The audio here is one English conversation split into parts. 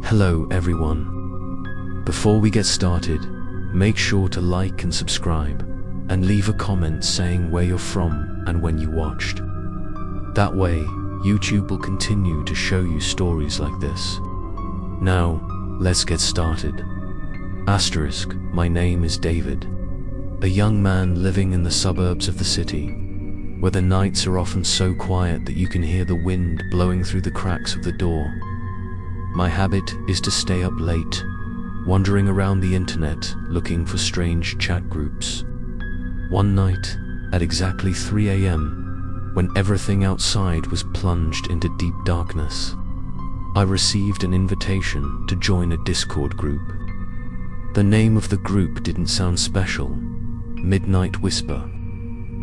Hello everyone. Before we get started, make sure to like and subscribe, and leave a comment saying where you're from and when you watched. That way, YouTube will continue to show you stories like this. Now, let's get started. Asterisk, my name is David, a young man living in the suburbs of the city, where the nights are often so quiet that you can hear the wind blowing through the cracks of the door. My habit is to stay up late, wandering around the internet looking for strange chat groups. One night, at exactly 3 a.m., when everything outside was plunged into deep darkness, I received an invitation to join a Discord group. The name of the group didn't sound special, Midnight Whisper,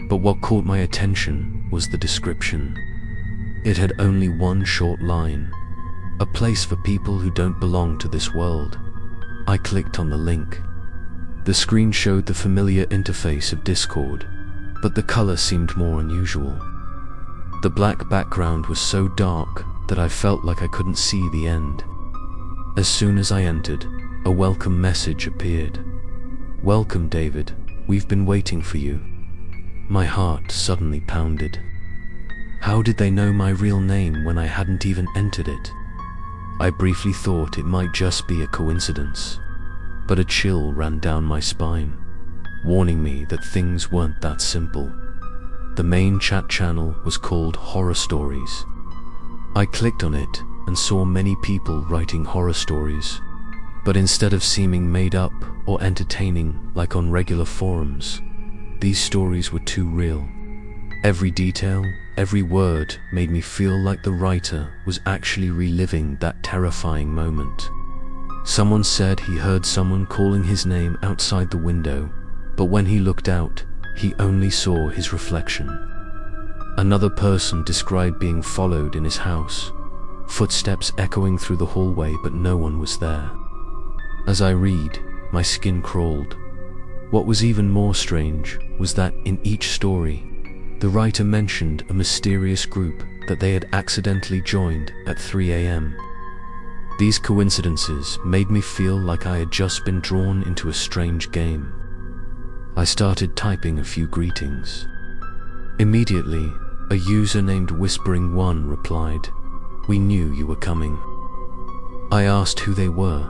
but what caught my attention was the description. It had only one short line: a place for people who don't belong to this world. I clicked on the link. The screen showed the familiar interface of Discord, but the color seemed more unusual. The black background was so dark that I felt like I couldn't see the end. As soon as I entered, a welcome message appeared. "Welcome, David. We've been waiting for you." My heart suddenly pounded. How did they know my real name when I hadn't even entered it? I briefly thought it might just be a coincidence, but a chill ran down my spine, warning me that things weren't that simple. The main chat channel was called Horror Stories. I clicked on it and saw many people writing horror stories, but instead of seeming made up or entertaining like on regular forums, these stories were too real. Every detail, every word made me feel like the writer was actually reliving that terrifying moment. Someone said he heard someone calling his name outside the window, but when he looked out, he only saw his reflection. Another person described being followed in his house, footsteps echoing through the hallway, but no one was there. As I read, my skin crawled. What was even more strange was that in each story, the writer mentioned a mysterious group that they had accidentally joined at 3 a.m. These coincidences made me feel like I had just been drawn into a strange game. I started typing a few greetings. Immediately, a user named Whispering One replied, "We knew you were coming." I asked who they were,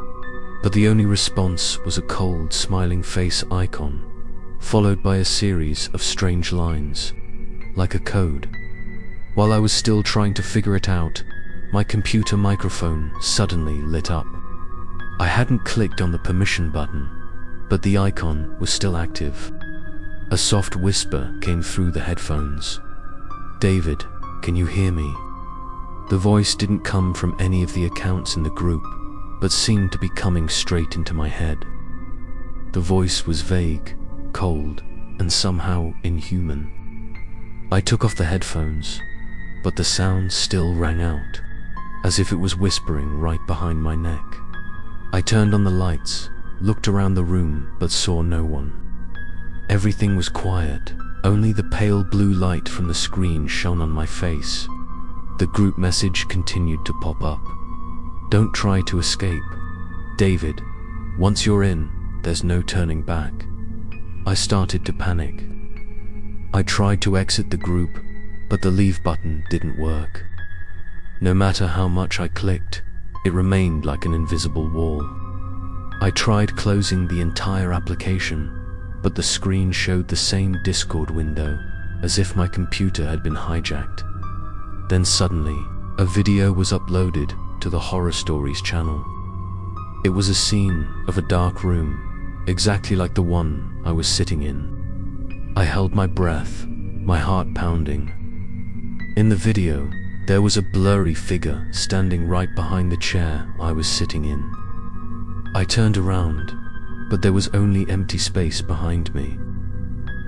but the only response was a cold, smiling face icon, followed by a series of strange lines, like a code. While I was still trying to figure it out, my computer microphone suddenly lit up. I hadn't clicked on the permission button, but the icon was still active. A soft whisper came through the headphones. "David, can you hear me?" The voice didn't come from any of the accounts in the group, but seemed to be coming straight into my head. The voice was vague, cold, and somehow inhuman. I took off the headphones, but the sound still rang out, as if it was whispering right behind my neck. I turned on the lights, looked around the room, but saw no one. Everything was quiet, only the pale blue light from the screen shone on my face. The group message continued to pop up. "Don't try to escape. David, once you're in, there's no turning back." I started to panic. I tried to exit the group, but the leave button didn't work. No matter how much I clicked, it remained like an invisible wall. I tried closing the entire application, but the screen showed the same Discord window, as if my computer had been hijacked. Then suddenly, a video was uploaded to the Horror Stories channel. It was a scene of a dark room, exactly like the one I was sitting in. I held my breath, my heart pounding. In the video, there was a blurry figure standing right behind the chair I was sitting in. I turned around, but there was only empty space behind me.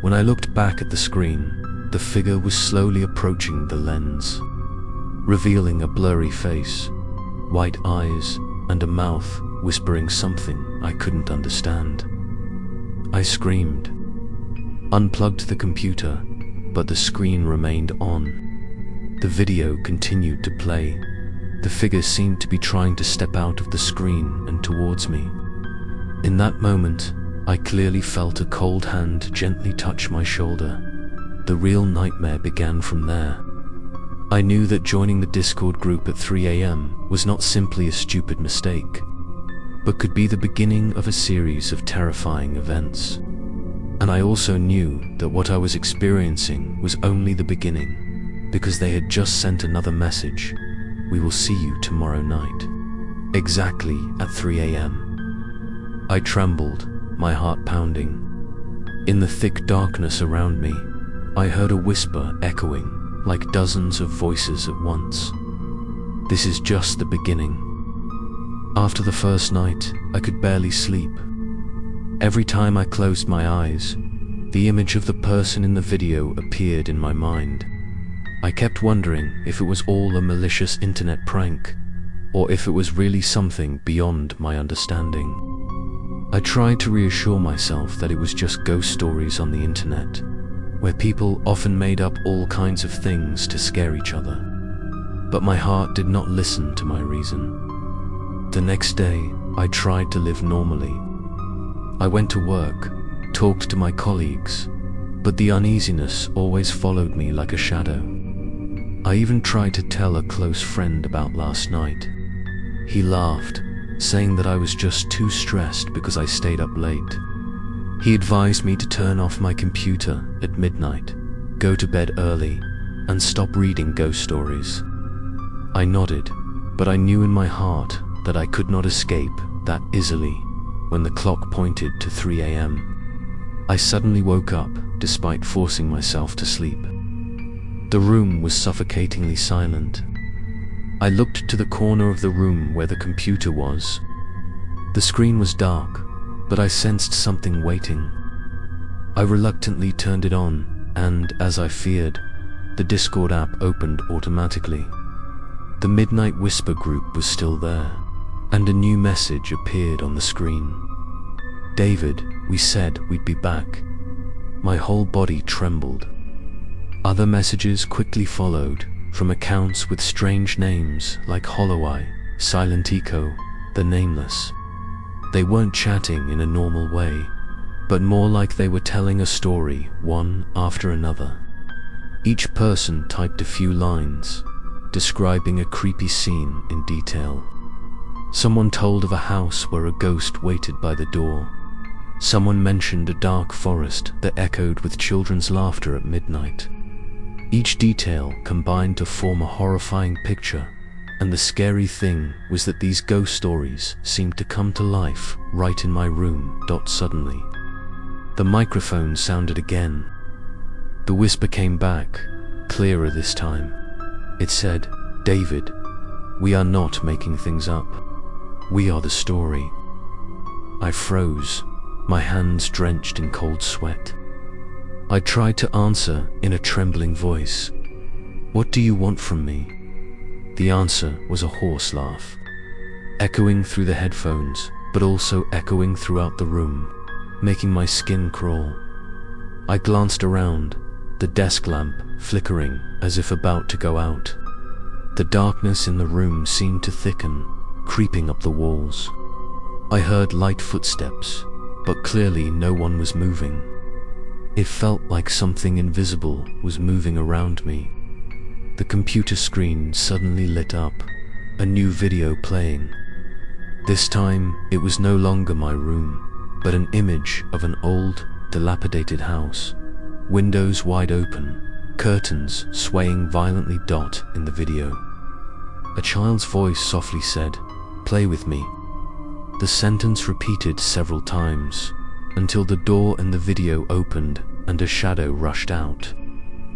When I looked back at the screen, the figure was slowly approaching the lens, revealing a blurry face, white eyes, and a mouth whispering something I couldn't understand. I screamed, unplugged the computer, but the screen remained on. The video continued to play. the figure seemed to be trying to step out of the screen and towards me. In that moment, I clearly felt a cold hand gently touch my shoulder. The real nightmare began from there. I knew that joining the Discord group at 3 a.m. was not simply a stupid mistake, but could be the beginning of a series of terrifying events. And I also knew that what I was experiencing was only the beginning, because they had just sent another message: "We will see you tomorrow night." Exactly at 3 a.m. I trembled, my heart pounding. In the thick darkness around me, I heard a whisper echoing like dozens of voices at once. This is just the beginning. After the first night, I could barely sleep. Every time I closed my eyes, the image of the person in the video appeared in my mind. I kept wondering if it was all a malicious internet prank, or if it was really something beyond my understanding. I tried to reassure myself that it was just ghost stories on the internet, where people often made up all kinds of things to scare each other. But my heart did not listen to my reason. The next day, I tried to live normally. I went to work, talked to my colleagues, but the uneasiness always followed me like a shadow. I even tried to tell a close friend about last night. He laughed, saying that I was just too stressed because I stayed up late. He advised me to turn off my computer at midnight, go to bed early, and stop reading ghost stories. I nodded, but I knew in my heart that I could not escape that easily. When the clock pointed to 3 a.m., I suddenly woke up despite forcing myself to sleep. The room was suffocatingly silent. I looked to the corner of the room where the computer was. The screen was dark, but I sensed something waiting. I reluctantly turned it on, and, as I feared, the Discord app opened automatically. The Midnight Whisper group was still there, and a new message appeared on the screen. "David, we said we'd be back." My whole body trembled. Other messages quickly followed, from accounts with strange names like Holloweye, Silent Eco, The Nameless. They weren't chatting in a normal way, but more like they were telling a story, one after another. Each person typed a few lines, describing a creepy scene in detail. Someone told of a house where a ghost waited by the door. Someone mentioned a dark forest that echoed with children's laughter at midnight. Each detail combined to form a horrifying picture, and the scary thing was that these ghost stories seemed to come to life right in my room. Suddenly, the microphone sounded again. The whisper came back, clearer this time. It said, "David, we are not making things up. We are the story." I froze, my hands drenched in cold sweat. I tried to answer in a trembling voice. "What do you want from me?" The answer was a hoarse laugh, echoing through the headphones, but also echoing throughout the room, making my skin crawl. I glanced around, the desk lamp flickering as if about to go out. The darkness in the room seemed to thicken, creeping up the walls. I heard light footsteps, but clearly no one was moving. It felt like something invisible was moving around me. The computer screen suddenly lit up, a new video playing. This time, it was no longer my room, but an image of an old, dilapidated house. Windows wide open, curtains swaying violently. In the video, a child's voice softly said, "Play with me." The sentence repeated several times, until the door in the video opened and a shadow rushed out.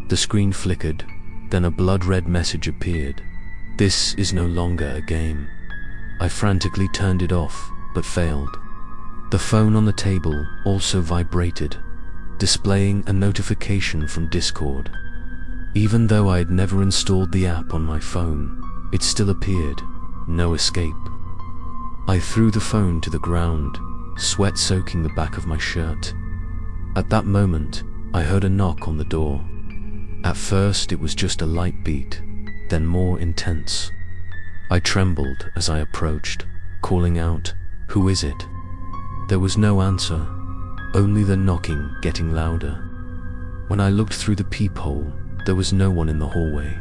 The screen flickered, then a blood-red message appeared. "This is no longer a game." I frantically turned it off, but failed. The phone on the table also vibrated, displaying a notification from Discord. Even though I had never installed the app on my phone, it still appeared. No escape. I threw the phone to the ground, sweat soaking the back of my shirt. At that moment, I heard a knock on the door. At first, it was just a light beat, then more intense. I trembled as I approached, calling out, "Who is it?" There was no answer, only the knocking getting louder. When I looked through the peephole, there was no one in the hallway.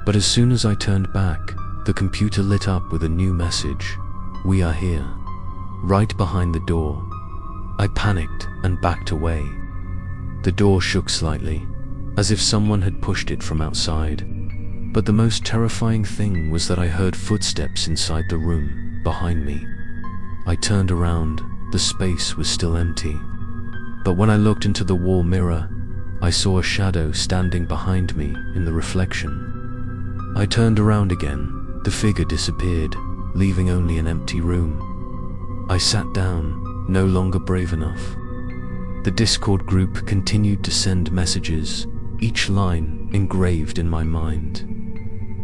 But as soon as I turned back, the computer lit up with a new message: "We are here," right behind the door. I panicked and backed away. The door shook slightly, as if someone had pushed it from outside. But the most terrifying thing was that I heard footsteps inside the room, behind me. I turned around, the space was still empty. But when I looked into the wall mirror, I saw a shadow standing behind me in the reflection. I turned around again, the figure disappeared, leaving only an empty room. I sat down, no longer brave enough. The Discord group continued to send messages, each line engraved in my mind.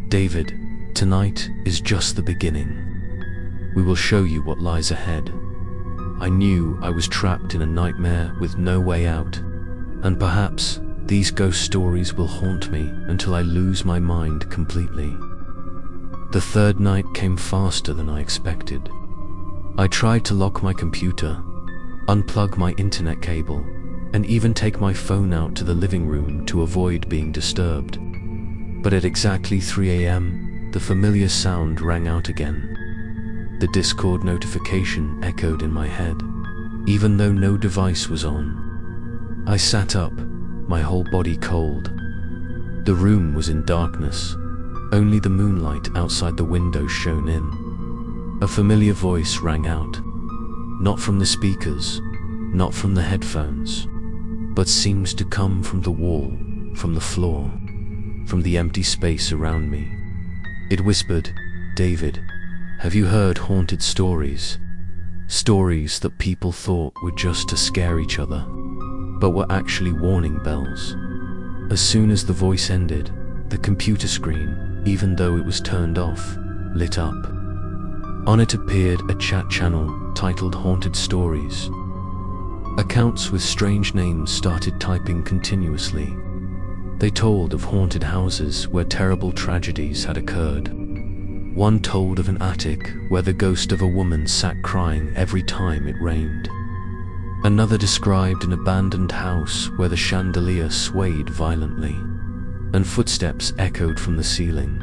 "David, tonight is just the beginning. We will show you what lies ahead." I knew I was trapped in a nightmare with no way out, and perhaps these ghost stories will haunt me until I lose my mind completely. The third night came faster than I expected. I tried to lock my computer, unplug my internet cable, and even take my phone out to the living room to avoid being disturbed. But at exactly 3 a.m., the familiar sound rang out again. The Discord notification echoed in my head, even though no device was on. I sat up, my whole body cold. The room was in darkness, only the moonlight outside the window shone in. A familiar voice rang out, not from the speakers, not from the headphones, but seems to come from the wall, from the floor, from the empty space around me. It whispered, "David, have you heard haunted stories? Stories that people thought were just to scare each other, but were actually warning bells." As soon as the voice ended, the computer screen, even though it was turned off, lit up. On it appeared a chat channel titled Haunted Stories. Accounts with strange names started typing continuously. They told of haunted houses where terrible tragedies had occurred. One told of an attic where the ghost of a woman sat crying every time it rained. Another described an abandoned house where the chandelier swayed violently, and footsteps echoed from the ceiling.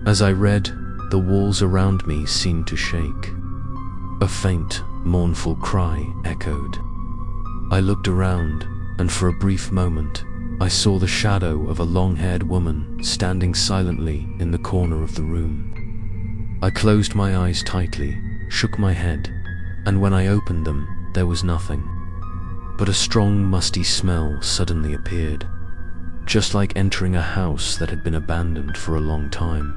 As I read, the walls around me seemed to shake. A faint, mournful cry echoed. I looked around, and for a brief moment, I saw the shadow of a long-haired woman standing silently in the corner of the room. I closed my eyes tightly, shook my head, and when I opened them, there was nothing. But a strong, musty smell suddenly appeared, just like entering a house that had been abandoned for a long time.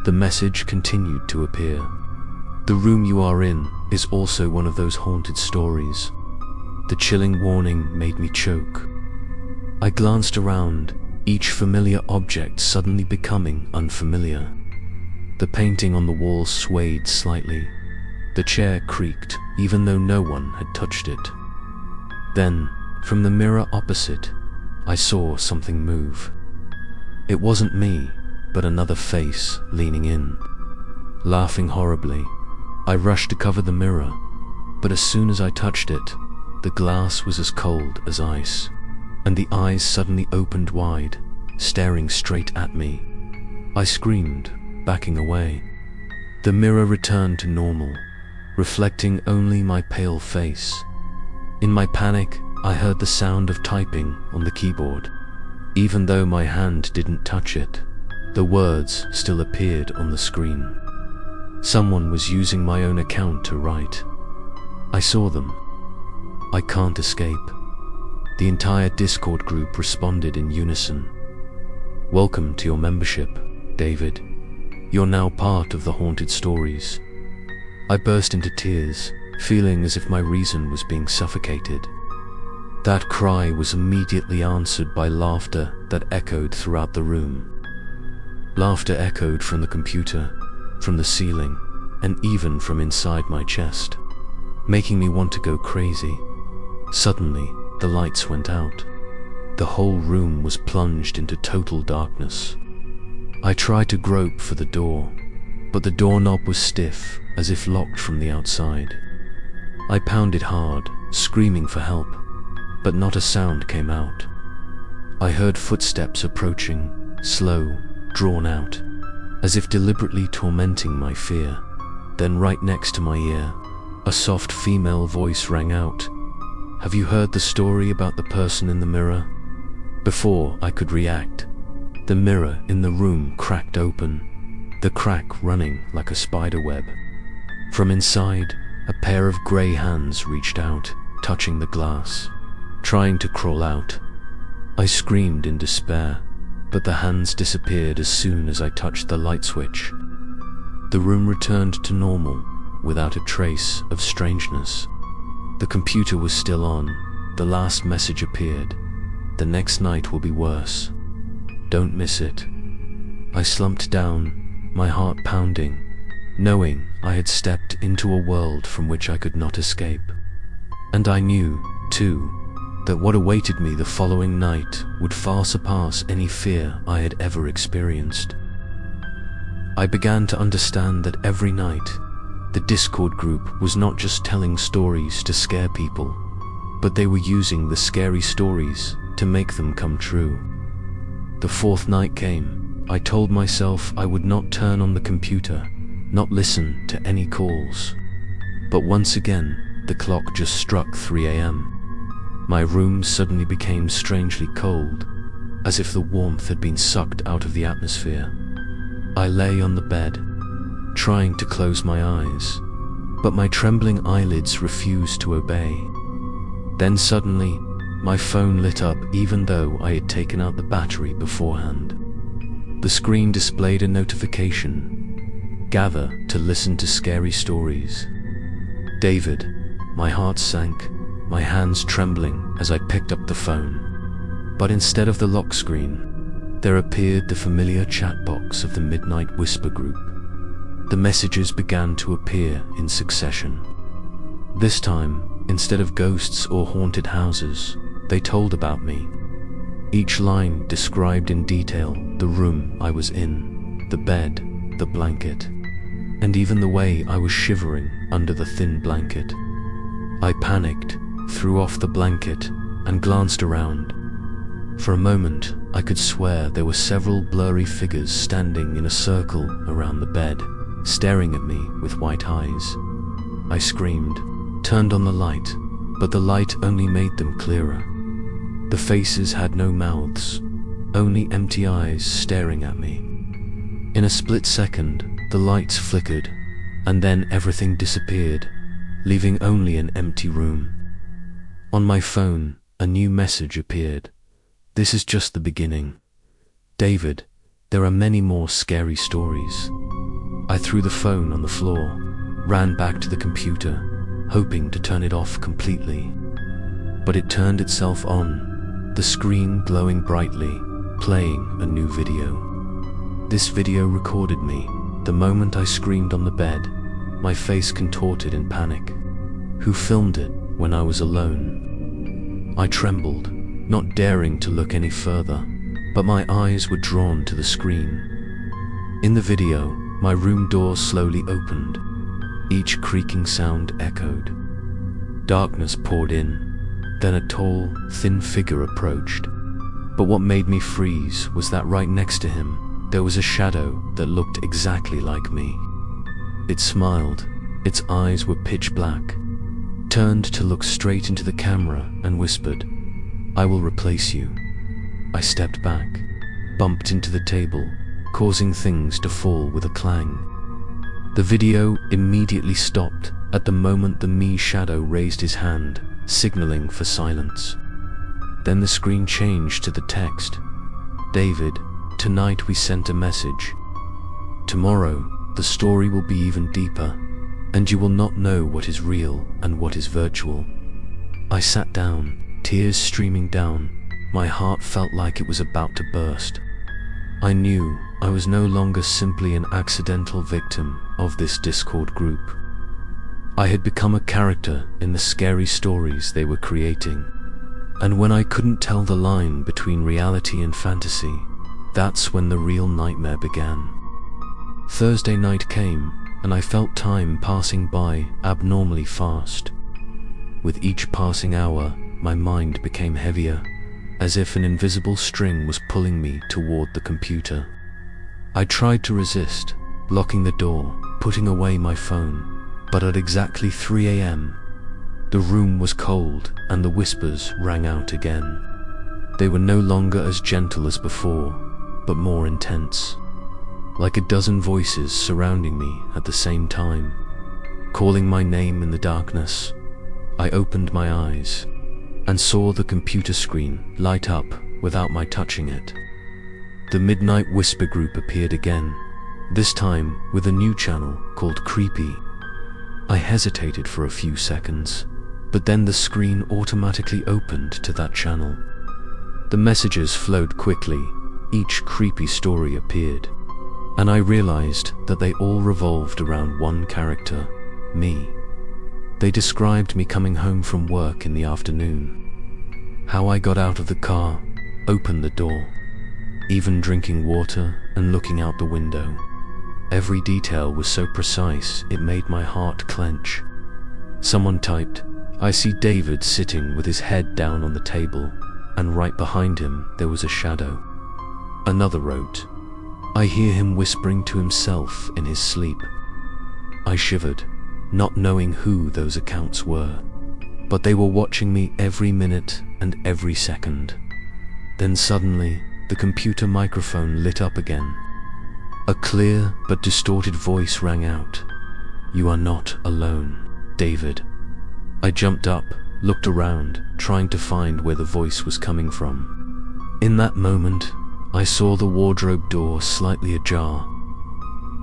The message continued to appear. "The room you are in is also one of those haunted stories." The chilling warning made me choke. I glanced around, each familiar object suddenly becoming unfamiliar. The painting on the wall swayed slightly. The chair creaked, even though no one had touched it. Then, from the mirror opposite, I saw something move. It wasn't me, but another face leaning in. Laughing horribly, I rushed to cover the mirror, but as soon as I touched it, the glass was as cold as ice, and the eyes suddenly opened wide, staring straight at me. I screamed, backing away. The mirror returned to normal, reflecting only my pale face. In my panic, I heard the sound of typing on the keyboard. Even though my hand didn't touch it, the words still appeared on the screen. Someone was using my own account to write. I saw them. "I can't escape." The entire Discord group responded in unison. "Welcome to your membership, David. You're now part of the Haunted Stories." I burst into tears, feeling as if my reason was being suffocated. That cry was immediately answered by laughter that echoed throughout the room. Laughter echoed from the computer, from the ceiling, and even from inside my chest, making me want to go crazy. Suddenly, the lights went out. The whole room was plunged into total darkness. I tried to grope for the door, but the doorknob was stiff, as if locked from the outside. I pounded hard, screaming for help, but not a sound came out. I heard footsteps approaching, slow, drawn out, as if deliberately tormenting my fear. Then right next to my ear, a soft female voice rang out. "Have you heard the story about the person in the mirror?" Before I could react, the mirror in the room cracked open, the crack running like a spider web. From inside, a pair of grey hands reached out, touching the glass, trying to crawl out. I screamed in despair, but the hands disappeared as soon as I touched the light switch. The room returned to normal, without a trace of strangeness. The computer was still on. The last message appeared. "The next night will be worse. Don't miss it." I slumped down, my heart pounding, knowing I had stepped into a world from which I could not escape. And I knew, too, that what awaited me the following night would far surpass any fear I had ever experienced. I began to understand that every night, the Discord group was not just telling stories to scare people, but they were using the scary stories to make them come true. The fourth night came. I told myself I would not turn on the computer, not listen to any calls. But once again, the clock just struck 3 a.m. My room suddenly became strangely cold, as if the warmth had been sucked out of the atmosphere. I lay on the bed, trying to close my eyes, but my trembling eyelids refused to obey. Then suddenly, my phone lit up even though I had taken out the battery beforehand. The screen displayed a notification. "Gather to listen to scary stories." David. My heart sank, my hands trembling as I picked up the phone. But instead of the lock screen, there appeared the familiar chat box of the Midnight Whisper group. The messages began to appear in succession. This time, instead of ghosts or haunted houses, they told about me. Each line described in detail the room I was in, the bed, the blanket, and even the way I was shivering under the thin blanket. I panicked, threw off the blanket, and glanced around. For a moment, I could swear there were several blurry figures standing in a circle around the bed, staring at me with white eyes. I screamed, turned on the light, but the light only made them clearer. The faces had no mouths, only empty eyes staring at me. In a split second, the lights flickered, and then everything disappeared, leaving only an empty room. On my phone, a new message appeared. "This is just the beginning. David, there are many more scary stories." I threw the phone on the floor, ran back to the computer, hoping to turn it off completely. But it turned itself on, the screen glowing brightly, playing a new video. This video recorded me, the moment I screamed on the bed, my face contorted in panic. Who filmed it when I was alone? I trembled, not daring to look any further, but my eyes were drawn to the screen. In the video, my room door slowly opened. Each creaking sound echoed. Darkness poured in. Then a tall, thin figure approached. But what made me freeze was that right next to him, there was a shadow that looked exactly like me. It smiled, its eyes were pitch black, turned to look straight into the camera and whispered, "I will replace you." I stepped back, bumped into the table, causing things to fall with a clang. The video immediately stopped at the moment the me shadow raised his hand, signaling for silence. Then the screen changed to the text. "David, tonight we sent a message. Tomorrow, the story will be even deeper, and you will not know what is real and what is virtual." I sat down, tears streaming down. My heart felt like it was about to burst. I knew I was no longer simply an accidental victim of this Discord group. I had become a character in the scary stories they were creating. And when I couldn't tell the line between reality and fantasy, that's when the real nightmare began. Thursday night came, and I felt time passing by abnormally fast. With each passing hour, my mind became heavier, as if an invisible string was pulling me toward the computer. I tried to resist, locking the door, putting away my phone, but at exactly 3 a.m., the room was cold and the whispers rang out again. They were no longer as gentle as before, but more intense, like a dozen voices surrounding me at the same time, calling my name in the darkness. I opened my eyes and saw the computer screen light up without my touching it. The Midnight Whisper group appeared again, this time with a new channel called Creepy. I hesitated for a few seconds, but then the screen automatically opened to that channel. The messages flowed quickly, each creepy story appeared, and I realized that they all revolved around one character, me. They described me coming home from work in the afternoon, how I got out of the car, opened the door, even drinking water and looking out the window. Every detail was so precise it made my heart clench. Someone typed, "I see David sitting with his head down on the table, and right behind him there was a shadow." Another wrote, "I hear him whispering to himself in his sleep." I shivered, not knowing who those accounts were, but they were watching me every minute and every second. Then suddenly, the computer microphone lit up again. A clear but distorted voice rang out, "You are not alone, David." I jumped up, looked around, trying to find where the voice was coming from. In that moment, I saw the wardrobe door slightly ajar.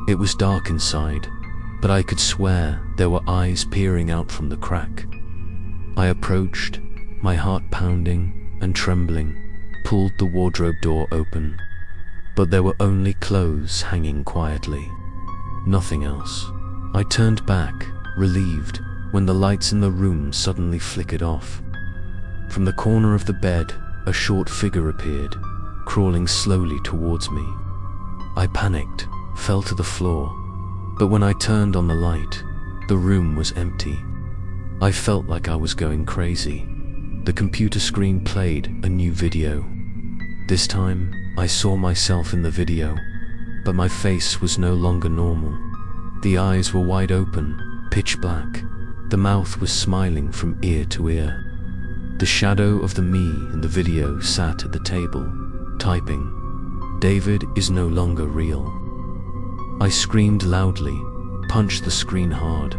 It was dark inside, but I could swear there were eyes peering out from the crack. I approached, my heart pounding and trembling, pulled the wardrobe door open, but there were only clothes hanging quietly. Nothing else. I turned back, relieved, when the lights in the room suddenly flickered off. From the corner of the bed, a short figure appeared, crawling slowly towards me. I panicked, fell to the floor, but when I turned on the light, the room was empty. I felt like I was going crazy. The computer screen played a new video. This time, I saw myself in the video, but my face was no longer normal. The eyes were wide open, pitch black. The mouth was smiling from ear to ear. The shadow of the me in the video sat at the table, typing, "David is no longer real." I screamed loudly, punched the screen hard,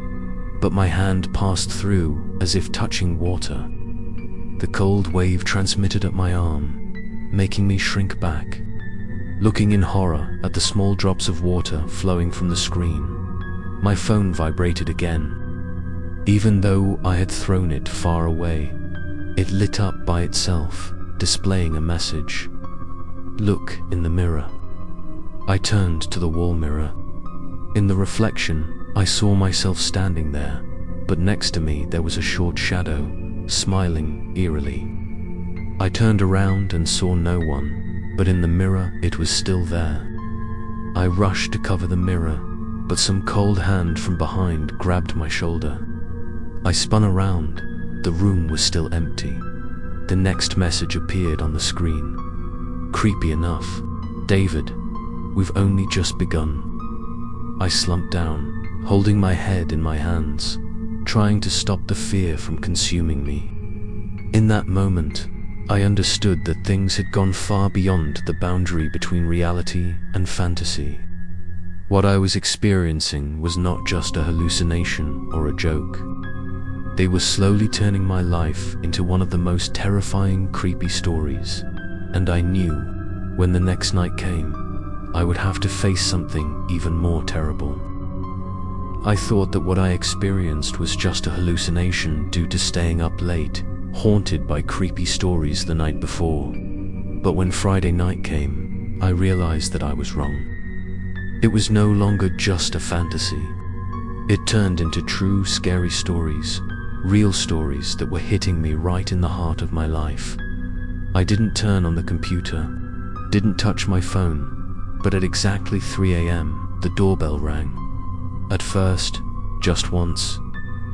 but my hand passed through as if touching water. The cold wave transmitted up my arm, making me shrink back. Looking in horror at the small drops of water flowing from the screen, my phone vibrated again. Even though I had thrown it far away, it lit up by itself, displaying a message. "Look in the mirror." I turned to the wall mirror. In the reflection, I saw myself standing there, but next to me there was a short shadow, smiling eerily. I turned around and saw no one, but in the mirror it was still there. I rushed to cover the mirror, but some cold hand from behind grabbed my shoulder. I spun around. The room was still empty. The next message appeared on the screen. Creepy enough. "David, we've only just begun." I slumped down, holding my head in my hands, trying to stop the fear from consuming me. In that moment, I understood that things had gone far beyond the boundary between reality and fantasy. What I was experiencing was not just a hallucination or a joke. They were slowly turning my life into one of the most terrifying, creepy stories, and I knew, when the next night came, I would have to face something even more terrible. I thought that what I experienced was just a hallucination due to staying up late, haunted by creepy stories the night before. But when Friday night came, I realized that I was wrong. It was no longer just a fantasy. It turned into true, scary stories, real stories that were hitting me right in the heart of my life. I didn't turn on the computer, didn't touch my phone, but at exactly 3 a.m., the doorbell rang. At first, just once,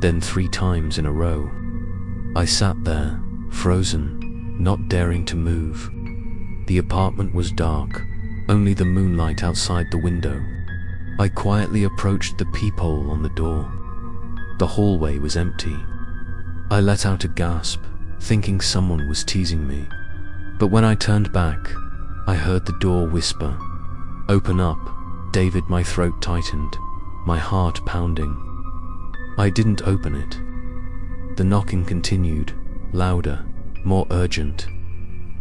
then 3 times in a row. I sat there, frozen, not daring to move. The apartment was dark, only the moonlight outside the window. I quietly approached the peephole on the door. The hallway was empty. I let out a gasp, thinking someone was teasing me. But when I turned back, I heard the door whisper, "Open up, David." My throat tightened, my heart pounding. I didn't open it. The knocking continued, louder, more urgent.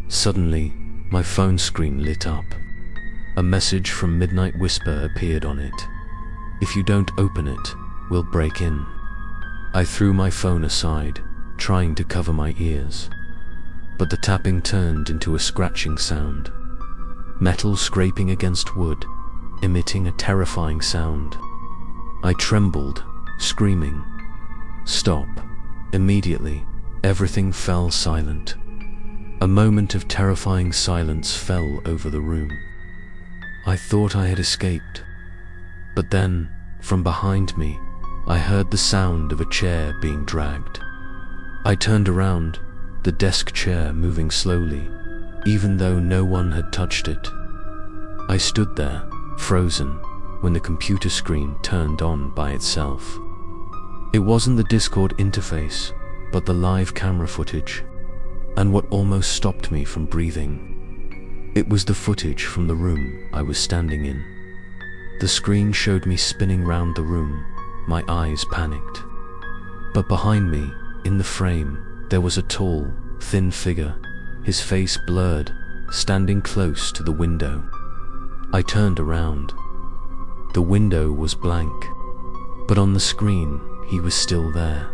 Suddenly, my phone screen lit up. A message from Midnight Whisper appeared on it. "If you don't open it, we'll break in." I threw my phone aside, trying to cover my ears. But the tapping turned into a scratching sound. Metal scraping against wood, emitting a terrifying sound. I trembled, screaming, "Stop!" Immediately, everything fell silent. A moment of terrifying silence fell over the room. I thought I had escaped. But then, from behind me, I heard the sound of a chair being dragged. I turned around, the desk chair moving slowly, even though no one had touched it. I stood there, frozen, when the computer screen turned on by itself. It wasn't the Discord interface, but the live camera footage. And what almost stopped me from breathing, it was the footage from the room I was standing in. The screen showed me spinning round the room, my eyes panicked. But behind me, in the frame, there was a tall, thin figure, his face blurred, standing close to the window. I turned around. The window was blank, but on the screen, he was still there,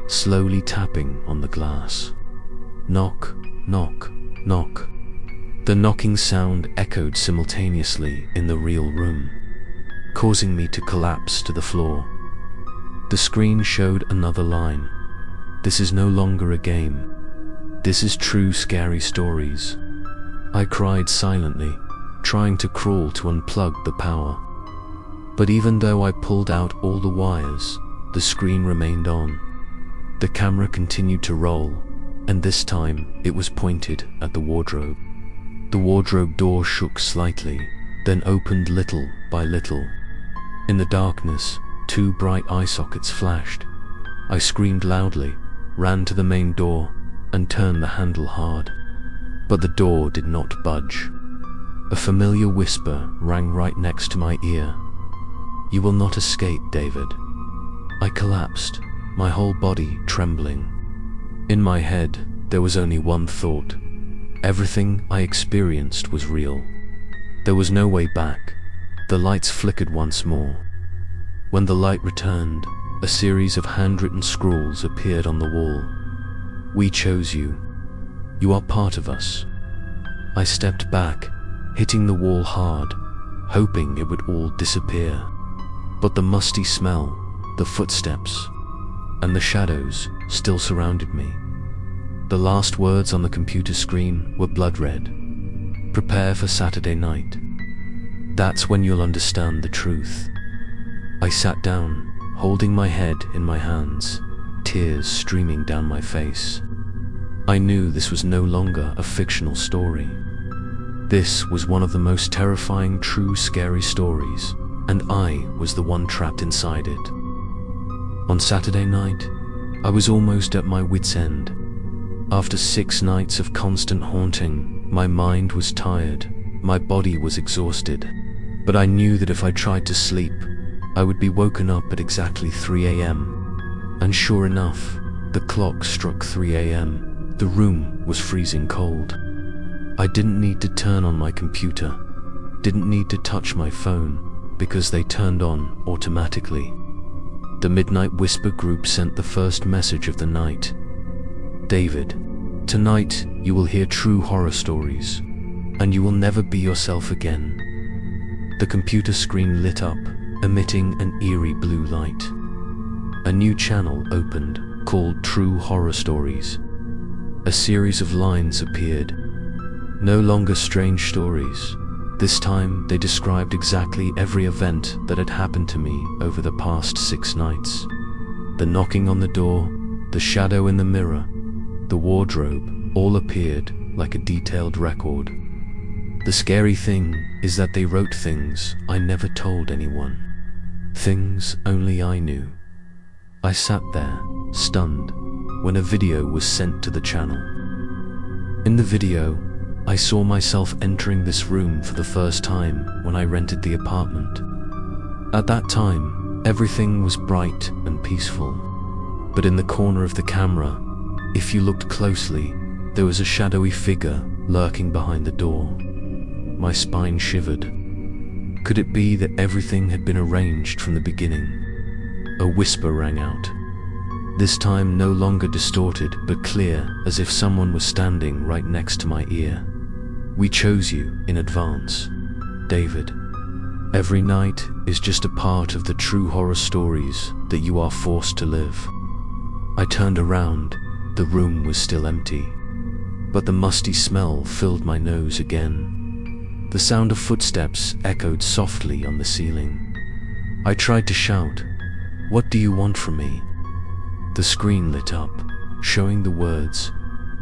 slowly tapping on the glass. Knock, knock, knock. The knocking sound echoed simultaneously in the real room, causing me to collapse to the floor. The screen showed another line. "This is no longer a game. This is true scary stories." I cried silently, trying to crawl to unplug the power. But even though I pulled out all the wires, the screen remained on. The camera continued to roll, and this time it was pointed at the wardrobe. The wardrobe door shook slightly, then opened little by little. In the darkness, 2 bright eye sockets flashed. I screamed loudly, ran to the main door, and turned the handle hard. But the door did not budge. A familiar whisper rang right next to my ear. "You will not escape, David." I collapsed, my whole body trembling. In my head, there was only one thought. Everything I experienced was real. There was no way back. The lights flickered once more. When the light returned, a series of handwritten scrawls appeared on the wall. "We chose you. You are part of us." I stepped back, hitting the wall hard, hoping it would all disappear. But the musty smell, the footsteps, and the shadows still surrounded me. The last words on the computer screen were blood red. "Prepare for Saturday night. That's when you'll understand the truth." I sat down, holding my head in my hands, tears streaming down my face. I knew this was no longer a fictional story. This was one of the most terrifying true scary stories, and I was the one trapped inside it. On Saturday night, I was almost at my wit's end. After 6 nights of constant haunting, my mind was tired, my body was exhausted, but I knew that if I tried to sleep, I would be woken up at exactly 3 a.m. And sure enough, the clock struck 3 a.m. The room was freezing cold. I didn't need to turn on my computer, didn't need to touch my phone, because they turned on automatically. The Midnight Whisper group sent the first message of the night. "David, tonight you will hear true horror stories, and you will never be yourself again." The computer screen lit up, emitting an eerie blue light. A new channel opened, called True Horror Stories. A series of lines appeared. No longer strange stories, This time, they described exactly every event that had happened to me over the past 6 nights. The knocking on the door, the shadow in the mirror, the wardrobe, all appeared like a detailed record. The scary thing is that they wrote things I never told anyone. Things only I knew. I sat there, stunned, when a video was sent to the channel. In the video, I saw myself entering this room for the first time when I rented the apartment. At that time, everything was bright and peaceful. But in the corner of the camera, if you looked closely, there was a shadowy figure lurking behind the door. My spine shivered. Could it be that everything had been arranged from the beginning? A whisper rang out. This time no longer distorted, but clear, as if someone was standing right next to my ear. We chose you in advance, David. Every night is just a part of the true horror stories that you are forced to live. I turned around. The room was still empty, but the musty smell filled my nose again. The sound of footsteps echoed softly on the ceiling. I tried to shout, "What do you want from me?" The screen lit up, showing the words,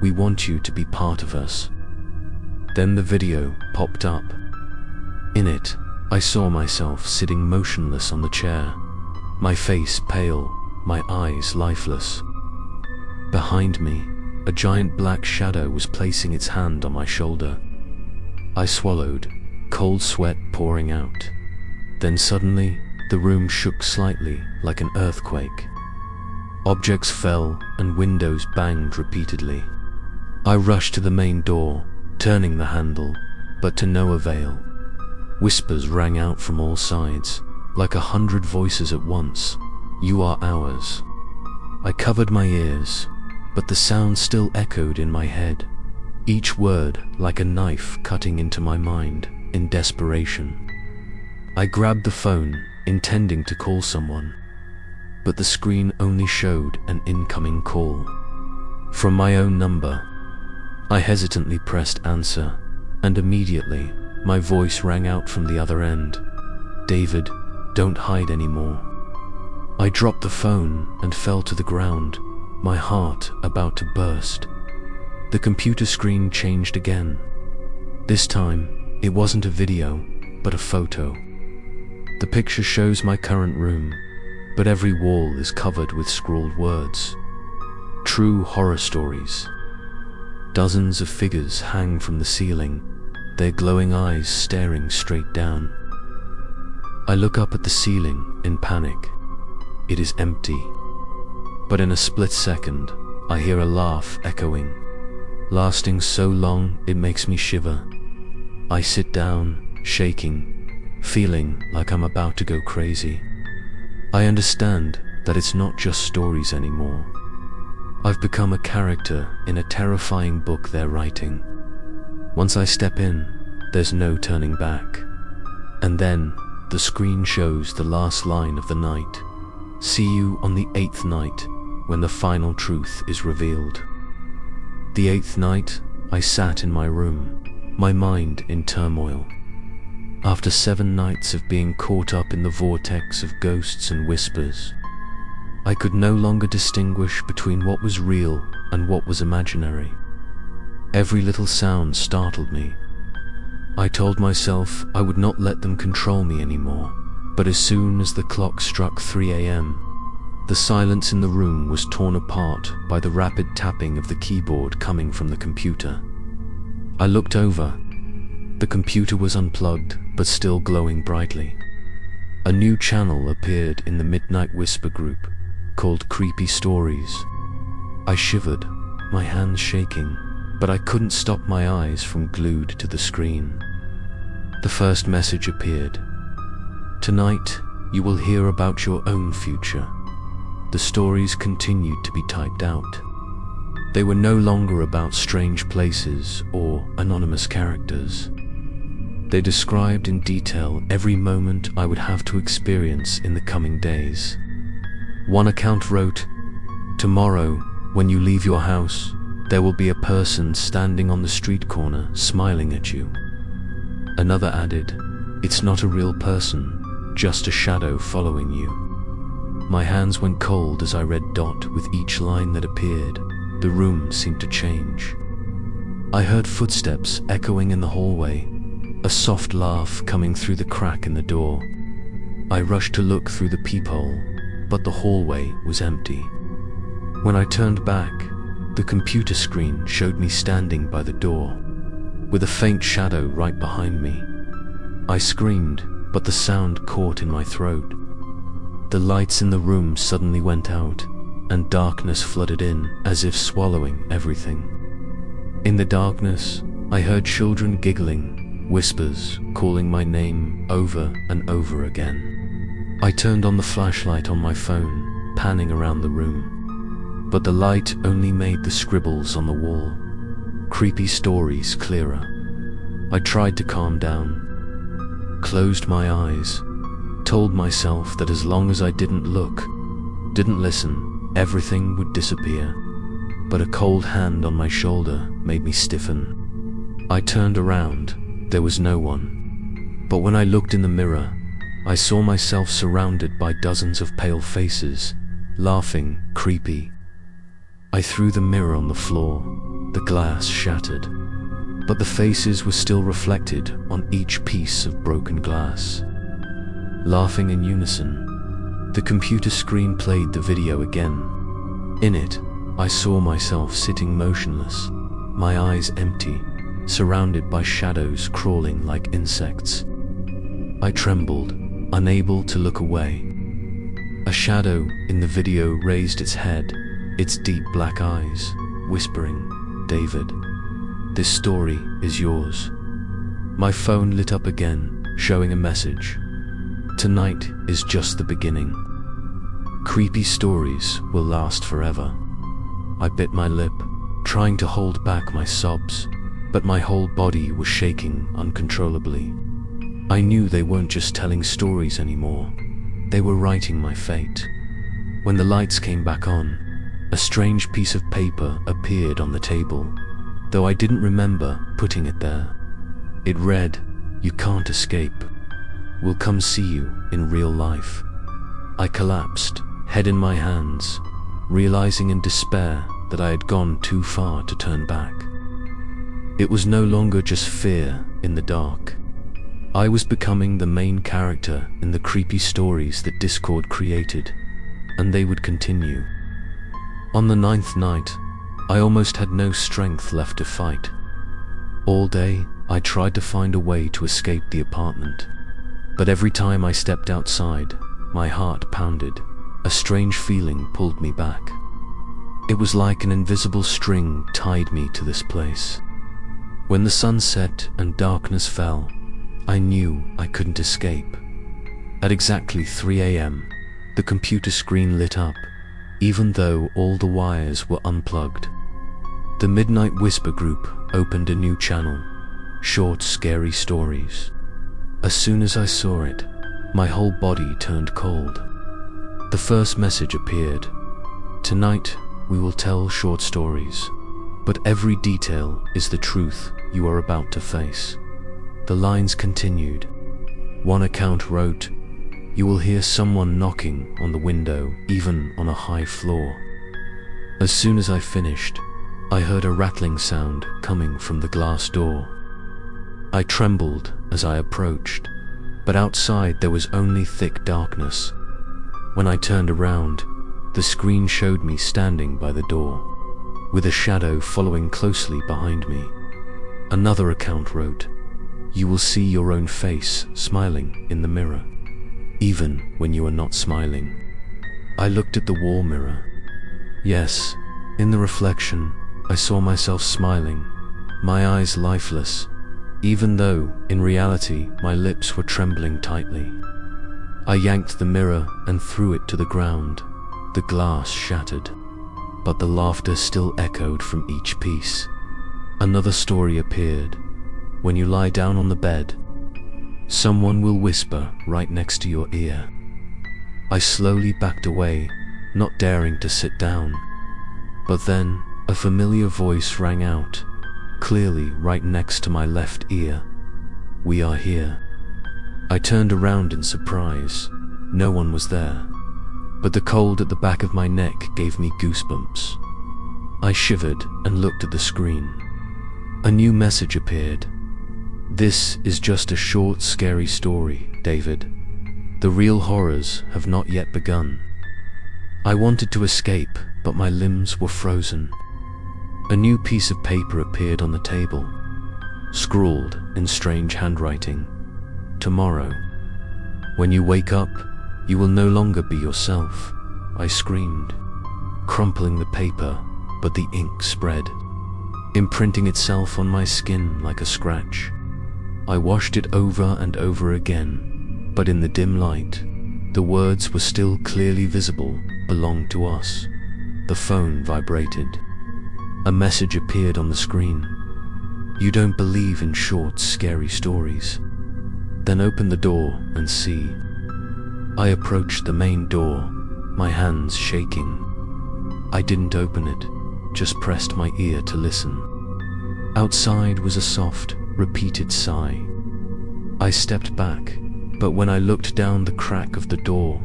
"We want you to be part of us." Then the video popped up. In it, I saw myself sitting motionless on the chair, my face pale, my eyes lifeless. Behind me, a giant black shadow was placing its hand on my shoulder. I swallowed, cold sweat pouring out. Then suddenly, the room shook slightly like an earthquake. Objects fell and windows banged repeatedly. I rushed to the main door, turning the handle, but to no avail. Whispers rang out from all sides, like 100 voices at once. "You are ours." I covered my ears, but the sound still echoed in my head, each word like a knife cutting into my mind in desperation. I grabbed the phone, intending to call someone, but the screen only showed an incoming call. From my own number. I hesitantly pressed answer, and immediately, my voice rang out from the other end. "David, don't hide anymore." I dropped the phone and fell to the ground, my heart about to burst. The computer screen changed again. This time, it wasn't a video, but a photo. The picture shows my current room, but every wall is covered with scrawled words. True horror stories. Dozens of figures hang from the ceiling, their glowing eyes staring straight down. I look up at the ceiling in panic. It is empty. But in a split second, I hear a laugh echoing, lasting so long it makes me shiver. I sit down, shaking, feeling like I'm about to go crazy. I understand that it's not just stories anymore. I've become a character in a terrifying book they're writing. Once I step in, there's no turning back. And then, the screen shows the last line of the night. "See you on the 8th night, when the final truth is revealed." The 8th night, I sat in my room, my mind in turmoil. After 7 nights of being caught up in the vortex of ghosts and whispers, I could no longer distinguish between what was real and what was imaginary. Every little sound startled me. I told myself I would not let them control me anymore, but as soon as the clock struck 3 a.m., the silence in the room was torn apart by the rapid tapping of the keyboard coming from the computer. I looked over. The computer was unplugged, but still glowing brightly. A new channel appeared in the Midnight Whisper group, called Creepy Stories. I shivered, my hands shaking, but I couldn't stop my eyes from glued to the screen. The first message appeared. "Tonight, you will hear about your own future." The stories continued to be typed out. They were no longer about strange places or anonymous characters. They described in detail every moment I would have to experience in the coming days. One account wrote, "Tomorrow, when you leave your house, there will be a person standing on the street corner smiling at you. Another added, "It's not a real person, just a shadow following you." My hands went cold as I read dot with each line that appeared. The room seemed to change. I heard footsteps echoing in the hallway, a soft laugh coming through the crack in the door. I rushed to look through the peephole, but the hallway was empty. When I turned back, the computer screen showed me standing by the door, with a faint shadow right behind me. I screamed, but the sound caught in my throat. The lights in the room suddenly went out, and darkness flooded in, as if swallowing everything. In the darkness, I heard children giggling, whispers calling my name over and over again. I turned on the flashlight on my phone, panning around the room. But the light only made the scribbles on the wall, creepy stories clearer. I tried to calm down, closed my eyes, told myself that as long as I didn't look, didn't listen, everything would disappear. But a cold hand on my shoulder made me stiffen. I turned around. There was no one. But when I looked in the mirror, I saw myself surrounded by dozens of pale faces, laughing, creepy. I threw the mirror on the floor. The glass shattered. But the faces were still reflected on each piece of broken glass. Laughing in unison, the computer screen played the video again. In it, I saw myself sitting motionless, my eyes empty, surrounded by shadows crawling like insects. I trembled, unable to look away. A shadow in the video raised its head, its deep black eyes, whispering, "David, this story is yours." My phone lit up again, showing a message. "Tonight is just the beginning. Creepy stories will last forever." I bit my lip, trying to hold back my sobs, but my whole body was shaking uncontrollably. I knew they weren't just telling stories anymore. They were writing my fate. When the lights came back on, a strange piece of paper appeared on the table, though I didn't remember putting it there. It read, "You can't escape. We'll come see you in real life." I collapsed, head in my hands, realizing in despair that I had gone too far to turn back. It was no longer just fear in the dark. I was becoming the main character in the creepy stories that Discord created, and they would continue. On the 9th night, I almost had no strength left to fight. All day, I tried to find a way to escape the apartment, but every time I stepped outside, my heart pounded. A strange feeling pulled me back. It was like an invisible string tied me to this place. When the sun set and darkness fell, I knew I couldn't escape. At exactly 3 a.m., the computer screen lit up, even though all the wires were unplugged. The Midnight Whisper group opened a new channel, short, scary stories. As soon as I saw it, my whole body turned cold. The first message appeared. "Tonight, we will tell short stories, but every detail is the truth you are about to face." The lines continued. One account wrote, "You will hear someone knocking on the window, even on a high floor." As soon as I finished, I heard a rattling sound coming from the glass door. I trembled as I approached, but outside there was only thick darkness. When I turned around, the screen showed me standing by the door, with a shadow following closely behind me. Another account wrote, "You will see your own face smiling in the mirror, even when you are not smiling." I looked at the wall mirror. Yes, in the reflection, I saw myself smiling, my eyes lifeless, even though, in reality, my lips were trembling tightly. I yanked the mirror and threw it to the ground. The glass shattered, but the laughter still echoed from each piece. Another story appeared. When you lie down on the bed, someone will whisper right next to your ear. I slowly backed away, not daring to sit down. But then, a familiar voice rang out, clearly right next to my left ear. We are here. I turned around in surprise. No one was there, but the cold at the back of my neck gave me goosebumps. I shivered and looked at the screen. A new message appeared. This is just a short, scary story, David. The real horrors have not yet begun. I wanted to escape, but my limbs were frozen. A new piece of paper appeared on the table, scrawled in strange handwriting. Tomorrow, when you wake up, you will no longer be yourself, I screamed, crumpling the paper, but the ink spread, imprinting itself on my skin like a scratch. I washed it over and over again, but in the dim light, the words were still clearly visible, belong to us. The phone vibrated. A message appeared on the screen. You don't believe in short, scary stories? Then open the door and see. I approached the main door, my hands shaking. I didn't open it, just pressed my ear to listen. Outside was a soft, repeated sigh. I stepped back, but when I looked down the crack of the door,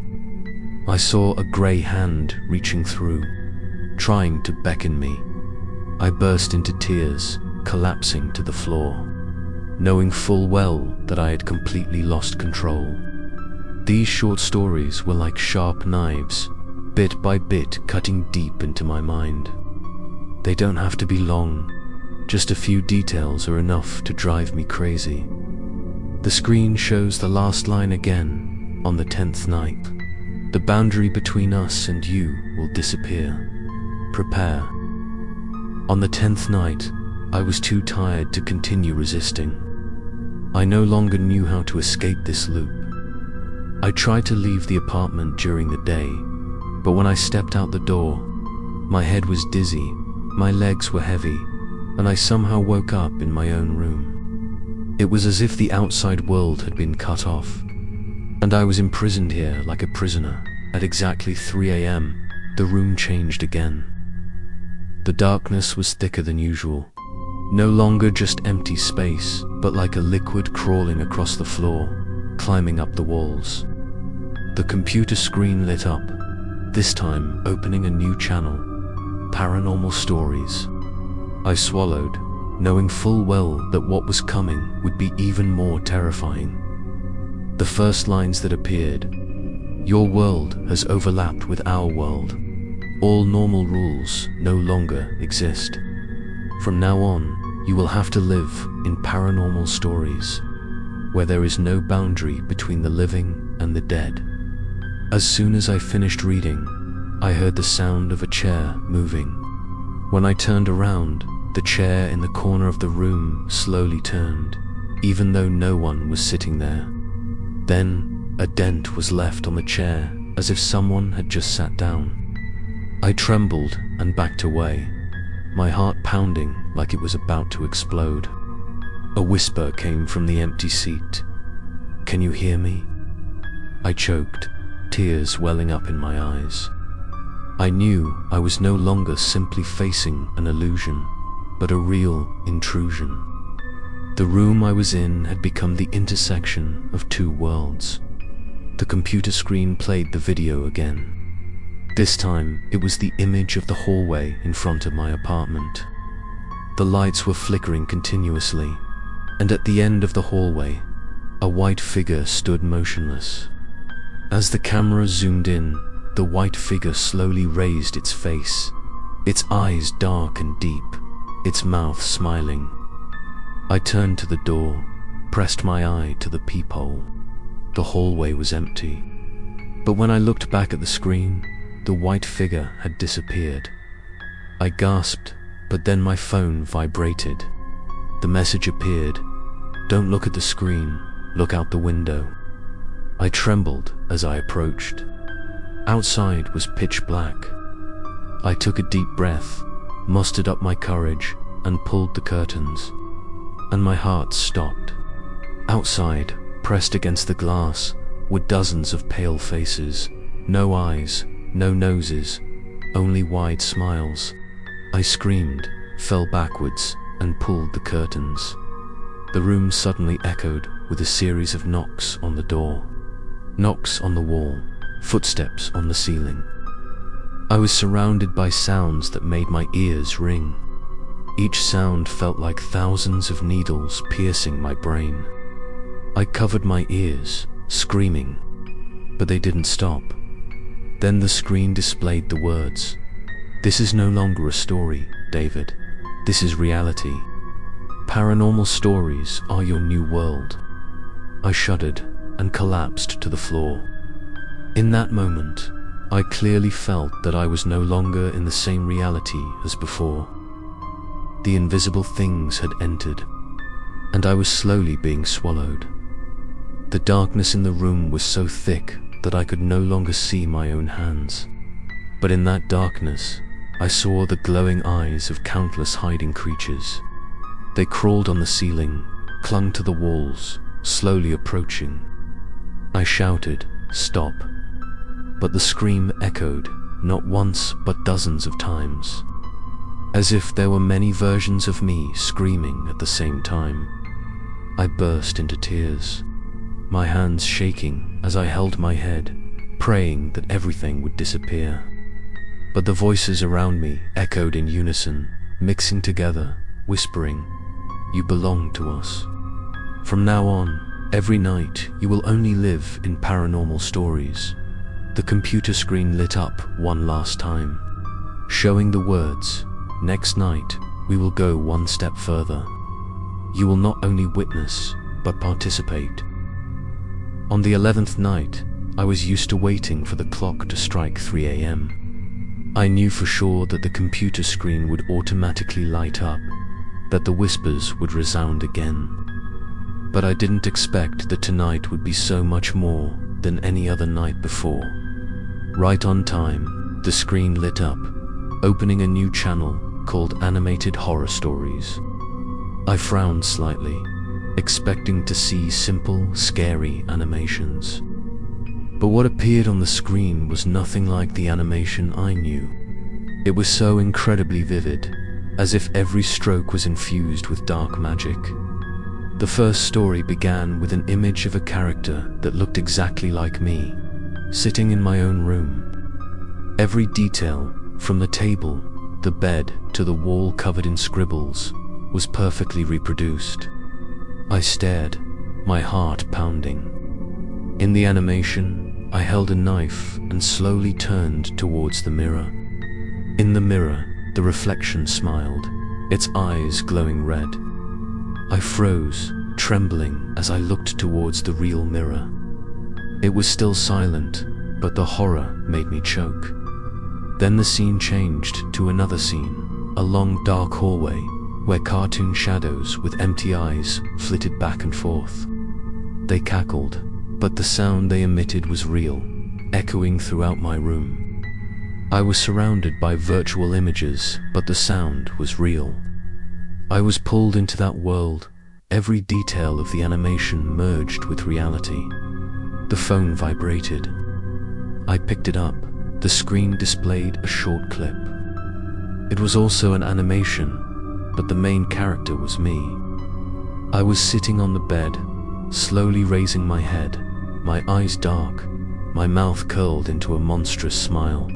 I saw a grey hand reaching through, trying to beckon me. I burst into tears, collapsing to the floor, knowing full well that I had completely lost control. These short stories were like sharp knives, bit by bit cutting deep into my mind. They don't have to be long, just a few details are enough to drive me crazy. The screen shows the last line again, on the 10th night. The boundary between us and you will disappear. Prepare. On the 10th night, I was too tired to continue resisting. I no longer knew how to escape this loop. I tried to leave the apartment during the day, but when I stepped out the door, my head was dizzy, my legs were heavy, and I somehow woke up in my own room. It was as if the outside world had been cut off, and I was imprisoned here like a prisoner. At exactly 3 a.m., the room changed again. The darkness was thicker than usual, no longer just empty space, but like a liquid crawling across the floor, climbing up the walls. The computer screen lit up, this time opening a new channel, Paranormal Stories. I swallowed, knowing full well that what was coming would be even more terrifying. The first lines that appeared: your world has overlapped with our world. All normal rules no longer exist. From now on, you will have to live in paranormal stories, where there is no boundary between the living and the dead. As soon as I finished reading, I heard the sound of a chair moving. When I turned around, the chair in the corner of the room slowly turned, even though no one was sitting there. Then, a dent was left on the chair, as if someone had just sat down. I trembled and backed away, my heart pounding like it was about to explode. A whisper came from the empty seat. Can you hear me? I choked, tears welling up in my eyes. I knew I was no longer simply facing an illusion, but a real intrusion. The room I was in had become the intersection of two worlds. The computer screen played the video again. This time, it was the image of the hallway in front of my apartment. The lights were flickering continuously, and at the end of the hallway, a white figure stood motionless. As the camera zoomed in, the white figure slowly raised its face, its eyes dark and deep, its mouth smiling. I turned to the door, pressed my eye to the peephole. The hallway was empty, but when I looked back at the screen, the white figure had disappeared. I gasped, but then my phone vibrated. The message appeared: don't look at the screen, look out the window. I trembled as I approached. Outside was pitch black. I took a deep breath, mustered up my courage, and pulled the curtains, and my heart stopped. Outside, pressed against the glass, were dozens of pale faces, no eyes, no noses, only wide smiles. I screamed, fell backwards, and pulled the curtains. the room suddenly echoed with a series of knocks on the door, knocks on the wall, footsteps on the ceiling. I was surrounded by sounds that made my ears ring. Each sound felt like thousands of needles piercing my brain. I covered my ears, screaming, but they didn't stop. Then the screen displayed the words, "This is no longer a story, David. This is reality. Paranormal stories are your new world." I shuddered and collapsed to the floor. In that moment, I clearly felt that I was no longer in the same reality as before. The invisible things had entered, and I was slowly being swallowed. The darkness in the room was so thick that I could no longer see my own hands. But in that darkness, I saw the glowing eyes of countless hiding creatures. They crawled on the ceiling, clung to the walls, slowly approaching. I shouted, "Stop!" But the scream echoed, not once but dozens of times, as if there were many versions of me screaming at the same time. I burst into tears, my hands shaking as I held my head, praying that everything would disappear. But the voices around me echoed in unison, mixing together, whispering, "You belong to us. From now on, every night you will only live in paranormal stories." The computer screen lit up one last time, showing the words, "Next night, we will go one step further. You will not only witness, but participate." On the 11th night, I was used to waiting for the clock to strike 3 a.m. I knew for sure that the computer screen would automatically light up, that the whispers would resound again. But I didn't expect that tonight would be so much more than any other night before. Right on time, the screen lit up, opening a new channel called Animated Horror Stories. I frowned slightly, expecting to see simple, scary animations. But what appeared on the screen was nothing like the animation I knew. It was so incredibly vivid, as if every stroke was infused with dark magic. The first story began with an image of a character that looked exactly like me, sitting in my own room. Every detail, from the table, the bed, to the wall covered in scribbles, was perfectly reproduced. I stared, my heart pounding. In the animation, I held a knife and slowly turned towards the mirror. In the mirror, the reflection smiled, its eyes glowing red. I froze, trembling as I looked towards the real mirror. It was still silent, but the horror made me choke. Then the scene changed to another scene, a long dark hallway where cartoon shadows with empty eyes flitted back and forth. They cackled, but the sound they emitted was real, echoing throughout my room. I was surrounded by virtual images, but the sound was real. I was pulled into that world. Every detail of the animation merged with reality. The phone vibrated. I picked it up. The screen displayed a short clip. It was also an animation, but the main character was me. I was sitting on the bed, slowly raising my head, my eyes dark, my mouth curled into a monstrous smile.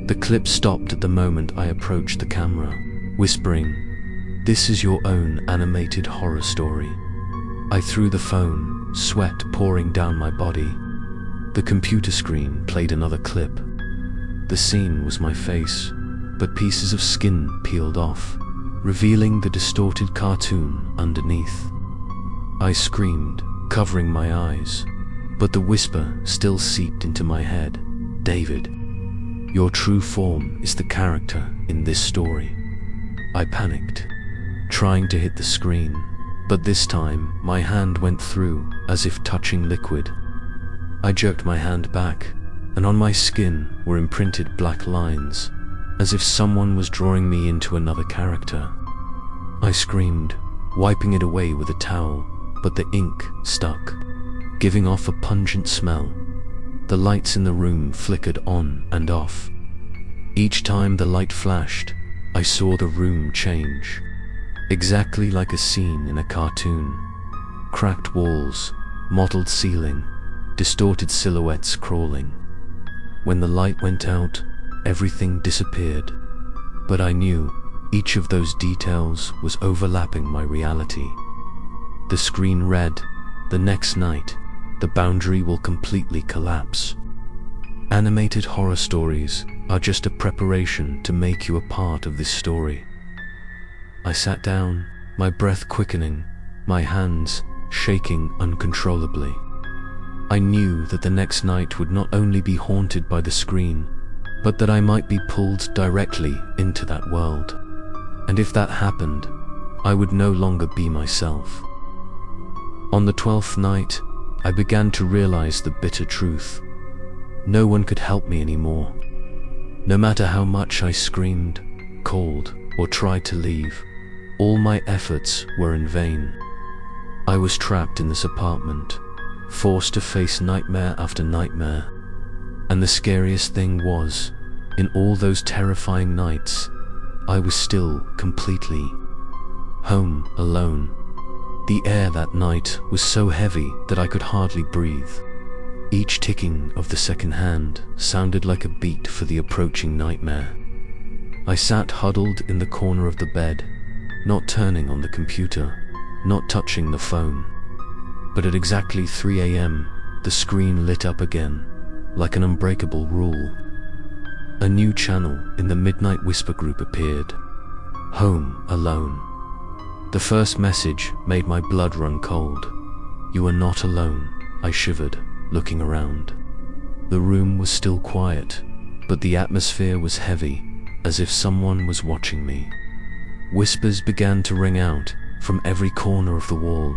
The clip stopped at the moment I approached the camera, whispering, "This is your own animated horror story." I threw the phone, sweat pouring down my body. The computer screen played another clip. The scene was my face, but pieces of skin peeled off, revealing the distorted cartoon underneath. I screamed, covering my eyes, but the whisper still seeped into my head. "David, your true form is the character in this story." I panicked, trying to hit the screen, but this time my hand went through as if touching liquid. I jerked my hand back, and on my skin were imprinted black lines, as if someone was drawing me into another character. I screamed, wiping it away with a towel, but the ink stuck, giving off a pungent smell. The lights in the room flickered on and off. Each time the light flashed, I saw the room change. exactly like a scene in a cartoon. Cracked walls, mottled ceiling, distorted silhouettes crawling. When the light went out, everything disappeared, but I knew each of those details was overlapping my reality. The screen read, "The next night, the boundary will completely collapse." Animated horror stories are just a preparation to make you a part of this story. I sat down, my breath quickening, my hands shaking uncontrollably. I knew that the next night would not only be haunted by the screen, but that I might be pulled directly into that world. And if that happened, I would no longer be myself. On the 12th night, I began to realize the bitter truth. No one could help me anymore. No matter how much I screamed, called, or tried to leave, all my efforts were in vain. I was trapped in this apartment, forced to face nightmare after nightmare. And the scariest thing was, in all those terrifying nights, I was still completely home alone. The air that night was so heavy that I could hardly breathe. Each ticking of the second hand sounded like a beat for the approaching nightmare. I sat huddled in the corner of the bed, not turning on the computer, not touching the phone. But at exactly 3 a.m., the screen lit up again, like an unbreakable rule. A new channel in the Midnight Whisper group appeared. Home alone. The first message made my blood run cold. "You are not alone," I shivered, looking around. The room was still quiet, but the atmosphere was heavy, as if someone was watching me. Whispers began to ring out from every corner of the wall,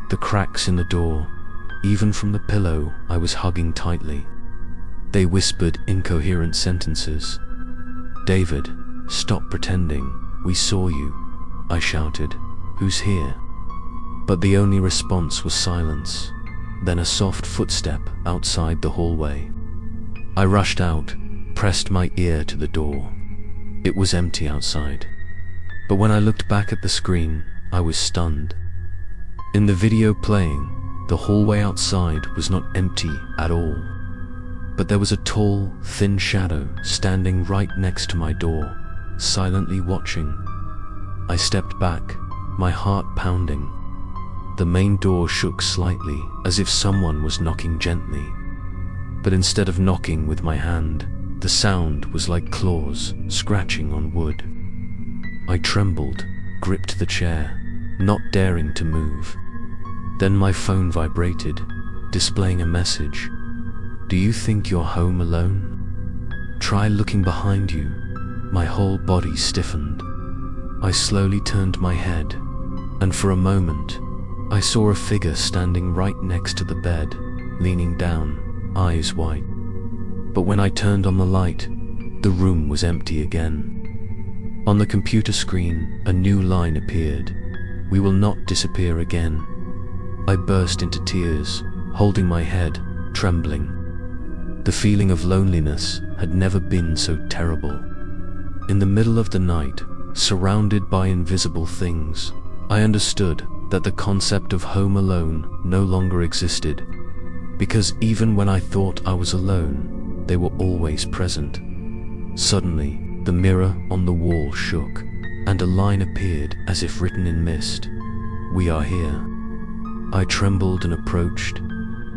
the cracks in the door, even from the pillow I was hugging tightly. They whispered incoherent sentences. "David, stop pretending. We saw you," I shouted. "Who's here?" But the only response was silence, then a soft footstep outside the hallway. I rushed out, pressed my ear to the door. It was empty outside. But when I looked back at the screen, I was stunned. In the video playing, the hallway outside was not empty at all. But there was a tall, thin shadow standing right next to my door, silently watching. I stepped back, my heart pounding. The main door shook slightly, as if someone was knocking gently. But instead of knocking with my hand, the sound was like claws scratching on wood. I trembled, gripped the chair, not daring to move. Then my phone vibrated, displaying a message. "Do you think you're home alone? Try looking behind you." My whole body stiffened. I slowly turned my head, and for a moment, I saw a figure standing right next to the bed, leaning down, eyes wide. But when I turned on the light, the room was empty again. On the computer screen, a new line appeared. "We will not disappear again." I burst into tears, holding my head, trembling. The feeling of loneliness had never been so terrible. In the middle of the night, surrounded by invisible things, I understood that the concept of home alone no longer existed, because even when I thought I was alone, they were always present. Suddenly, the mirror on the wall shook, and a line appeared as if written in mist. "We are here." I trembled and approached,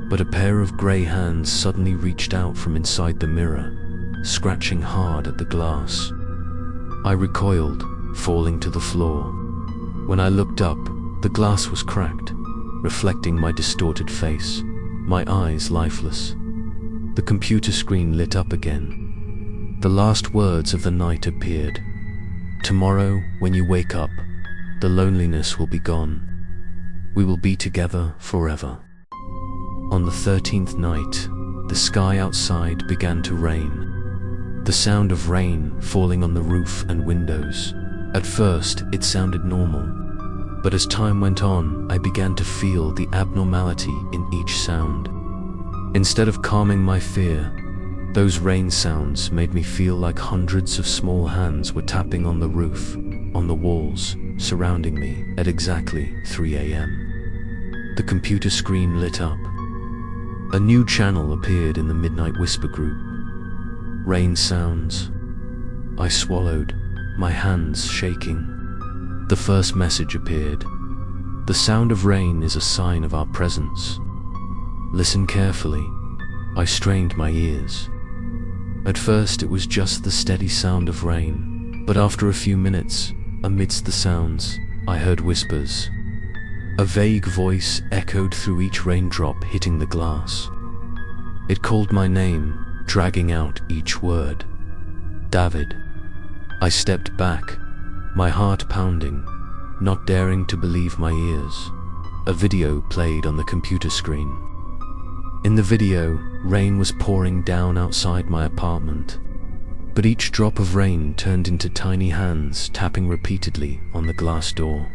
but a pair of grey hands suddenly reached out from inside the mirror, scratching hard at the glass. I recoiled, falling to the floor. When I looked up, the glass was cracked, reflecting my distorted face, my eyes lifeless. The computer screen lit up again. The last words of the night appeared. "Tomorrow, when you wake up, the loneliness will be gone. We will be together forever." On the 13th night, the sky outside began to rain. The sound of rain falling on the roof and windows. At first, it sounded normal, but as time went on, I began to feel the abnormality in each sound. Instead of calming my fear, those rain sounds made me feel like hundreds of small hands were tapping on the roof, on the walls, surrounding me at exactly 3 a.m. The computer screen lit up. A new channel appeared in the Midnight Whisper group. Rain sounds. I swallowed, my hands shaking. The first message appeared. The sound of rain is a sign of our presence. Listen carefully. I strained my ears. At first it was just the steady sound of rain, but after a few minutes, amidst the sounds, I heard whispers. A vague voice echoed through each raindrop hitting the glass. It called my name, dragging out each word. David. I stepped back, my heart pounding, not daring to believe my ears. A video played on the computer screen. In the video, rain was pouring down outside my apartment, but each drop of rain turned into tiny hands tapping repeatedly on the glass door.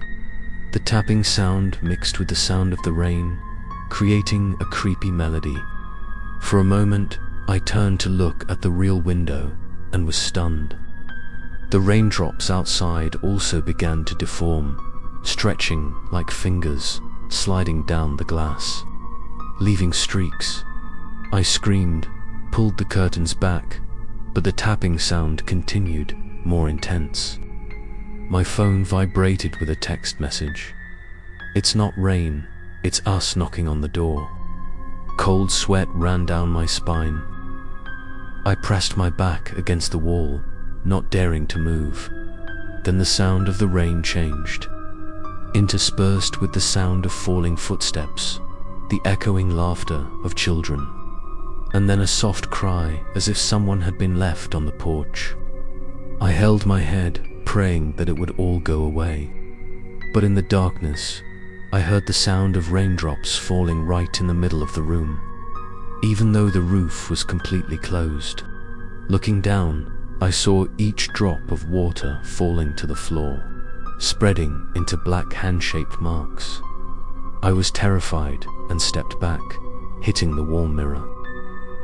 The tapping sound mixed with the sound of the rain, creating a creepy melody. For a moment, I turned to look at the real window and was stunned. The raindrops outside also began to deform, stretching like fingers, sliding down the glass, leaving streaks. I screamed, pulled the curtains back, but the tapping sound continued, more intense. My phone vibrated with a text message. It's not rain, it's us knocking on the door. Cold sweat ran down my spine. I pressed my back against the wall, not daring to move. Then the sound of the rain changed, interspersed with the sound of falling footsteps, the echoing laughter of children, and then a soft cry as if someone had been left on the porch. I held my head, praying that it would all go away. But in the darkness, I heard the sound of raindrops falling right in the middle of the room, even though the roof was completely closed. Looking down, I saw each drop of water falling to the floor, spreading into black hand-shaped marks. I was terrified and stepped back, hitting the wall mirror.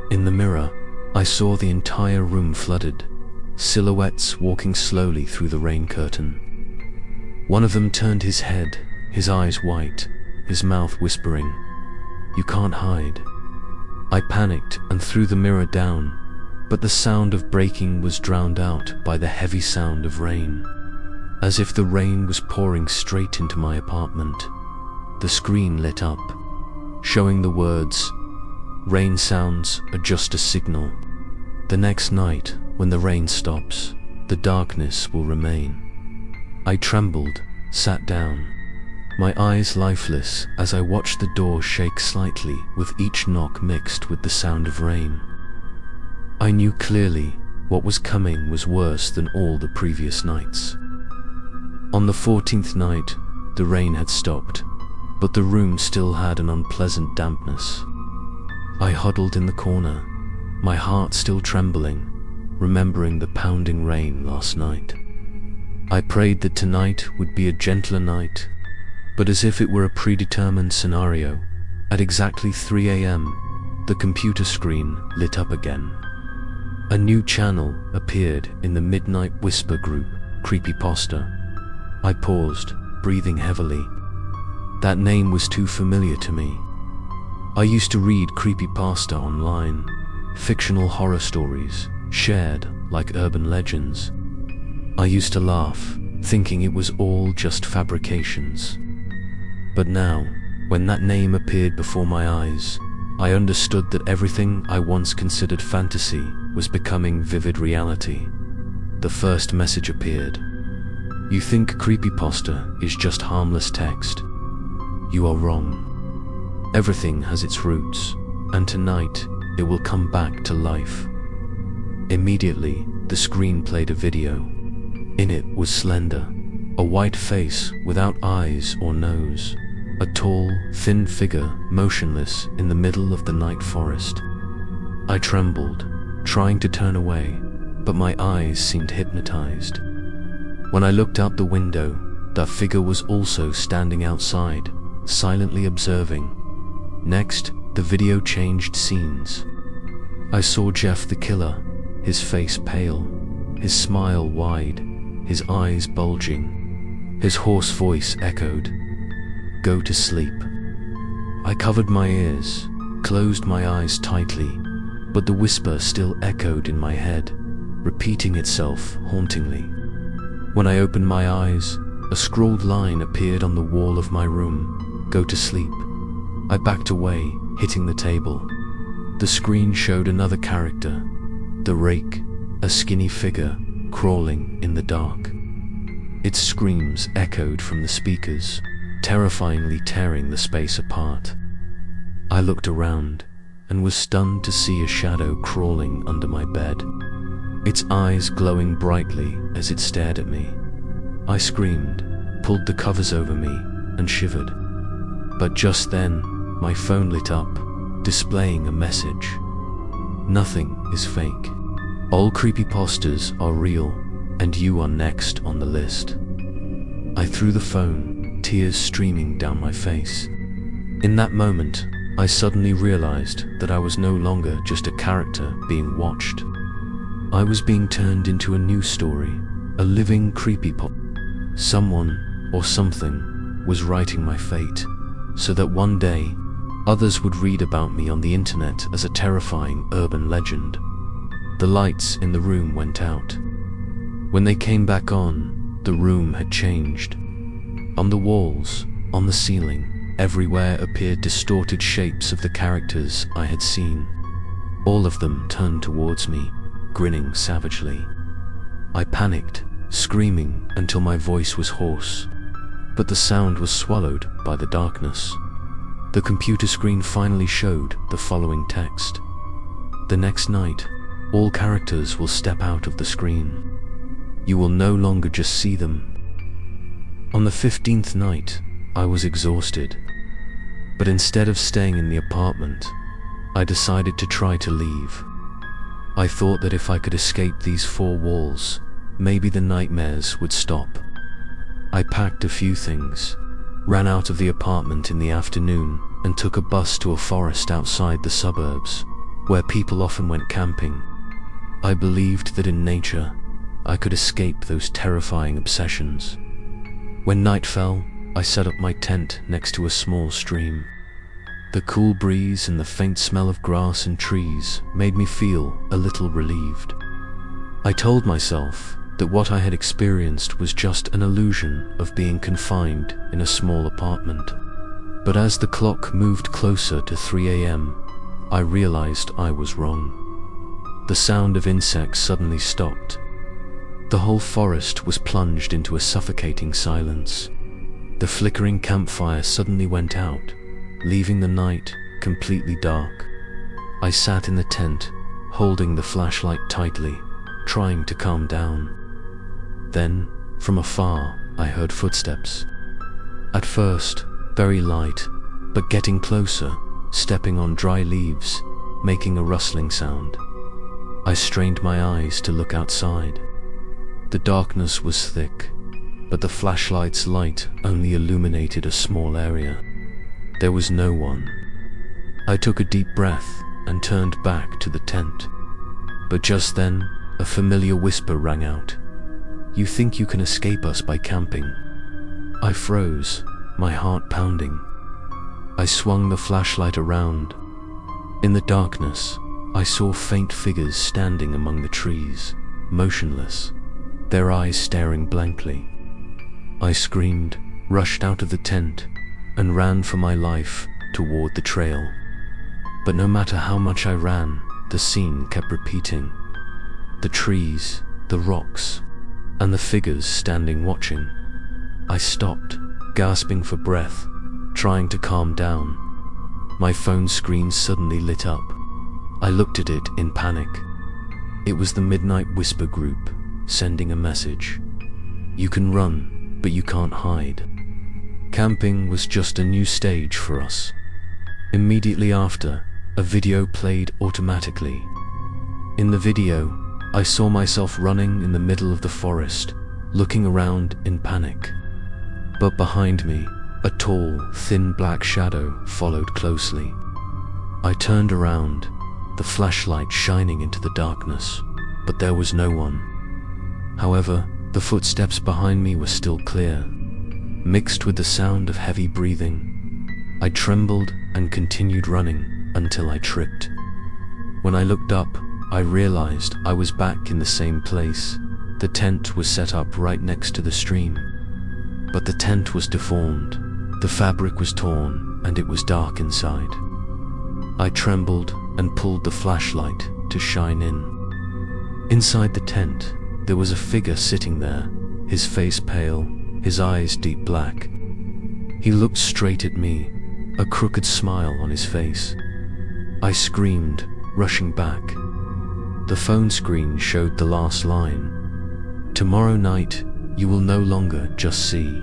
In the mirror, I saw the entire room flooded, silhouettes walking slowly through the rain curtain. One of them turned his head, his eyes white, his mouth whispering, "You can't hide." I panicked and threw the mirror down, but the sound of breaking was drowned out by the heavy sound of rain, as if the rain was pouring straight into my apartment. The screen lit up, showing the words, "Rain sounds are just a signal. The next night, when the rain stops, the darkness will remain." I trembled, sat down, my eyes lifeless as I watched the door shake slightly with each knock mixed with the sound of rain. I knew clearly what was coming was worse than all the previous nights. On the 14th night, the rain had stopped, but the room still had an unpleasant dampness. I huddled in the corner, my heart still trembling, remembering the pounding rain last night. I prayed that tonight would be a gentler night, but as if it were a predetermined scenario, at exactly 3 a.m., the computer screen lit up again. A new channel appeared in the Midnight Whisper group, Creepypasta. I paused, breathing heavily. That name was too familiar to me. I used to read creepypasta online, fictional horror stories, shared like urban legends. I used to laugh, thinking it was all just fabrications. But now, when that name appeared before my eyes, I understood that everything I once considered fantasy was becoming vivid reality. The first message appeared. "You think creepypasta is just harmless text? You are wrong. Everything has its roots, and tonight it will come back to life." Immediately, the screen played a video. In it was Slender, a white face without eyes or nose, a tall, thin figure motionless in the middle of the night forest. I trembled, trying to turn away, but my eyes seemed hypnotized. When I looked out the window, that figure was also standing outside, silently observing. Next, the video changed scenes. I saw Jeff the killer, his face pale, his smile wide, his eyes bulging. His hoarse voice echoed, "Go to sleep." I covered my ears, closed my eyes tightly, but the whisper still echoed in my head, repeating itself hauntingly. When I opened my eyes, a scrawled line appeared on the wall of my room, "Go to sleep." I backed away, hitting the table. The screen showed another character, the rake, a skinny figure crawling in the dark. Its screams echoed from the speakers, terrifyingly tearing the space apart. I looked around and was stunned to see a shadow crawling under my bed, its eyes glowing brightly as it stared at me. I screamed, pulled the covers over me, and shivered. But just then, my phone lit up, displaying a message. "Nothing is fake. All creepypastas are real, and you are next on the list." I threw the phone, tears streaming down my face. In that moment, I suddenly realized that I was no longer just a character being watched. I was being turned into a new story, a living creepypasta. Someone, or something, was writing my fate, so that one day, others would read about me on the internet as a terrifying urban legend. The lights in the room went out. When they came back on, the room had changed. On the walls, on the ceiling, everywhere appeared distorted shapes of the characters I had seen. All of them turned towards me, grinning savagely. I panicked, screaming until my voice was hoarse, but the sound was swallowed by the darkness. The computer screen finally showed the following text: "The next night, all characters will step out of the screen. You will no longer just see them." On the 15th night, I was exhausted, but instead of staying in the apartment, I decided to try to leave. I thought that if I could escape these four walls, maybe the nightmares would stop. I packed a few things, ran out of the apartment in the afternoon, and took a bus to a forest outside the suburbs, where people often went camping. I believed that in nature, I could escape those terrifying obsessions. When night fell, I set up my tent next to a small stream. The cool breeze and the faint smell of grass and trees made me feel a little relieved. I told myself that what I had experienced was just an illusion of being confined in a small apartment. But as the clock moved closer to 3 a.m., I realized I was wrong. The sound of insects suddenly stopped. The whole forest was plunged into a suffocating silence. The flickering campfire suddenly went out, leaving the night completely dark. I sat in the tent, holding the flashlight tightly, trying to calm down. Then, from afar, I heard footsteps. At first, very light, but getting closer, stepping on dry leaves, making a rustling sound. I strained my eyes to look outside. The darkness was thick, but the flashlight's light only illuminated a small area. There was no one. I took a deep breath and turned back to the tent. But just then, a familiar whisper rang out. "You think you can escape us by camping?" I froze, my heart pounding. I swung the flashlight around. In the darkness, I saw faint figures standing among the trees, motionless, their eyes staring blankly. I screamed, rushed out of the tent, and ran for my life toward the trail. But no matter how much I ran, the scene kept repeating. The trees, the rocks, and the figures standing watching. I stopped, gasping for breath, trying to calm down. My phone screen suddenly lit up. I looked at it in panic. It was the Midnight Whisper group, sending a message. "You can run, but you can't hide." Camping was just a new stage for us. Immediately after, a video played automatically. In the video, I saw myself running in the middle of the forest, looking around in panic. But behind me, a tall, thin black shadow followed closely. I turned around, the flashlight shining into the darkness, but there was no one. However, the footsteps behind me were still clear, mixed with the sound of heavy breathing. I trembled and continued running until I tripped. When I looked up, I realized I was back in the same place. The tent was set up right next to the stream. But the tent was deformed, the fabric was torn, and it was dark inside. I trembled and pulled the flashlight to shine in. Inside the tent, there was a figure sitting there, his face pale, his eyes deep black. He looked straight at me, a crooked smile on his face. I screamed, rushing back. The phone screen showed the last line. "Tomorrow night, you will no longer just see.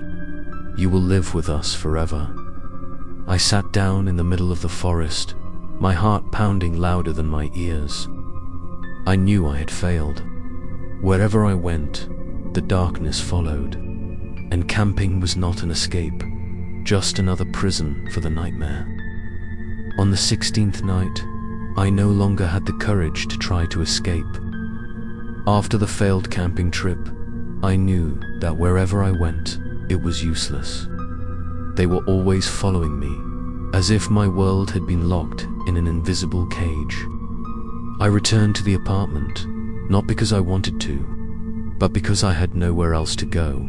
You will live with us forever." I sat down in the middle of the forest, my heart pounding louder than my ears. I knew I had failed. Wherever I went, the darkness followed, and camping was not an escape, just another prison for the nightmare. On the 16th night, I no longer had the courage to try to escape. After the failed camping trip, I knew that wherever I went, it was useless. They were always following me, as if my world had been locked in an invisible cage. I returned to the apartment, not because I wanted to, but because I had nowhere else to go.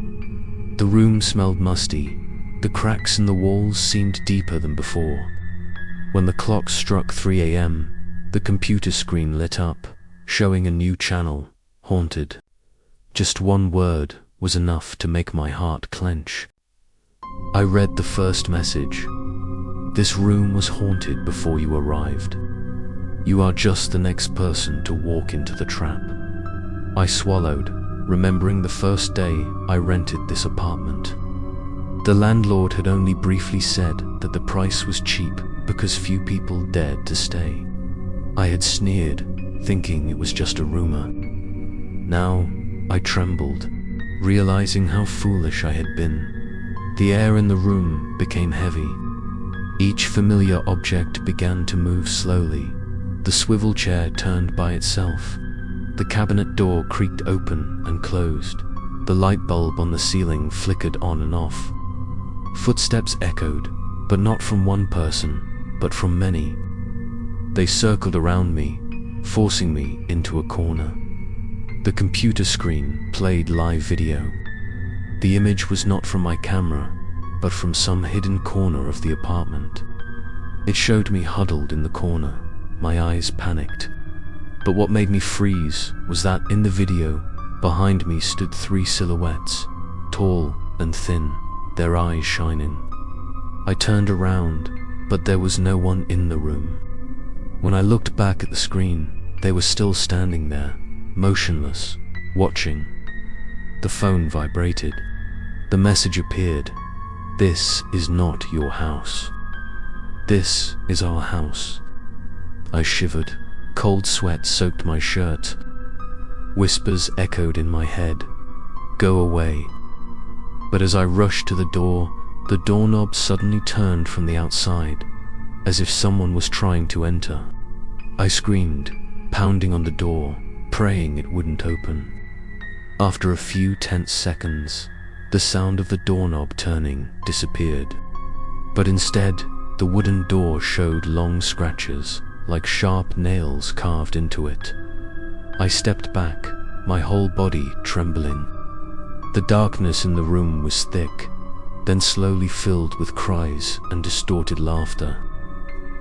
The room smelled musty, the cracks in the walls seemed deeper than before. When the clock struck 3 a.m., the computer screen lit up, showing a new channel, Haunted. Just one word was enough to make my heart clench. I read the first message. "This room was haunted before you arrived. You are just the next person to walk into the trap." I swallowed, remembering the first day I rented this apartment. The landlord had only briefly said that the price was cheap because few people dared to stay. I had sneered, thinking it was just a rumor. Now, I trembled, realizing how foolish I had been. The air in the room became heavy. Each familiar object began to move slowly. The swivel chair turned by itself. The cabinet door creaked open and closed. The light bulb on the ceiling flickered on and off. Footsteps echoed, but not from one person, but from many. They circled around me, forcing me into a corner. The computer screen played live video. The image was not from my camera, but from some hidden corner of the apartment. It showed me huddled in the corner, my eyes panicked. But what made me freeze was that in the video, behind me stood 3 silhouettes, tall and thin, their eyes shining. I turned around, but there was no one in the room. When I looked back at the screen, they were still standing there, motionless, watching. The phone vibrated. The message appeared. "This is not your house. This is our house." I shivered. Cold sweat soaked my shirt. Whispers echoed in my head. "Go away." But as I rushed to the doorknob suddenly turned from the outside, as if someone was trying to enter. I screamed, pounding on the door, praying it wouldn't open. After a few tense seconds, the sound of the doorknob turning disappeared. But instead, the wooden door showed long scratches, like sharp nails carved into it. I stepped back, my whole body trembling. The darkness in the room was thick, then slowly filled with cries and distorted laughter.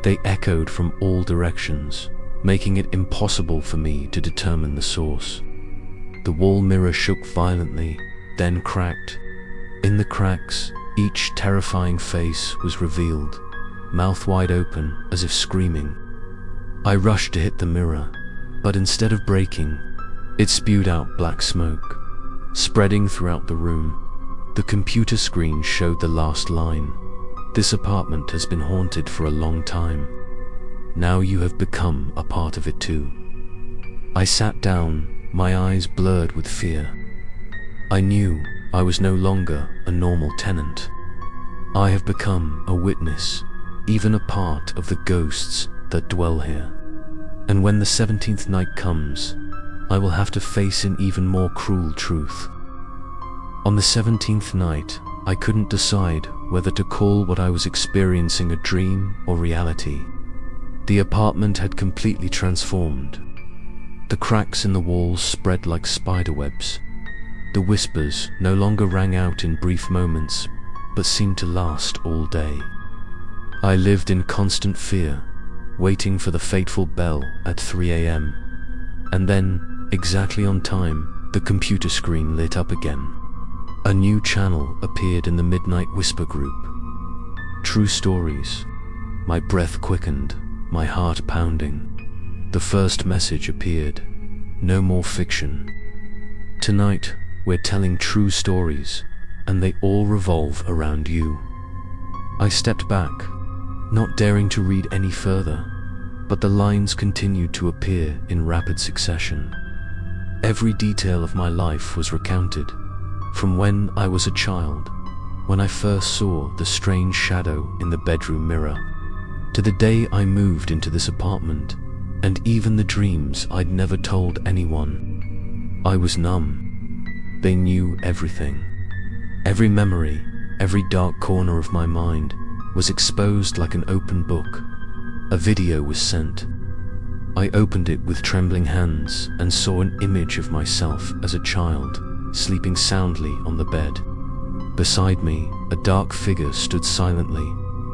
They echoed from all directions, making it impossible for me to determine the source. The wall mirror shook violently, then cracked. In the cracks, each terrifying face was revealed, mouth wide open as if screaming. I rushed to hit the mirror, but instead of breaking, it spewed out black smoke, spreading throughout the room. The computer screen showed the last line. "This apartment has been haunted for a long time. Now you have become a part of it too." I sat down, my eyes blurred with fear. I knew I was no longer a normal tenant. I have become a witness, even a part of the ghosts that dwell here. And when the 17th night comes, I will have to face an even more cruel truth. On the 17th night, I couldn't decide whether to call what I was experiencing a dream or reality. The apartment had completely transformed. The cracks in the walls spread like spiderwebs. The whispers no longer rang out in brief moments, but seemed to last all day. I lived in constant fear, waiting for the fateful bell at 3 a.m. And then, exactly on time, the computer screen lit up again. A new channel appeared in the Midnight Whisper group. True stories. My breath quickened, my heart pounding. The first message appeared. No more fiction. Tonight, we're telling true stories, and they all revolve around you. I stepped back, not daring to read any further, but the lines continued to appear in rapid succession. Every detail of my life was recounted, from when I was a child, when I first saw the strange shadow in the bedroom mirror, to the day I moved into this apartment, and even the dreams I'd never told anyone. I was numb. They knew everything. Every memory, every dark corner of my mind was exposed like an open book. A video was sent. I opened it with trembling hands and saw an image of myself as a child, sleeping soundly on the bed. Beside me, a dark figure stood silently,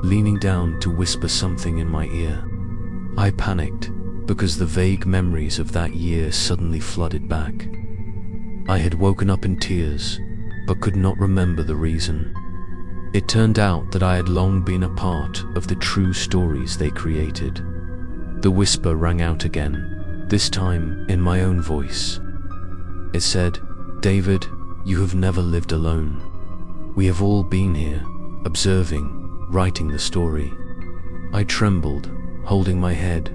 leaning down to whisper something in my ear. I panicked, because the vague memories of that year suddenly flooded back. I had woken up in tears, but could not remember the reason. It turned out that I had long been a part of the true stories they created. The whisper rang out again, this time in my own voice. It said, "David, you have never lived alone. We have all been here, observing, writing the story." I trembled, holding my head,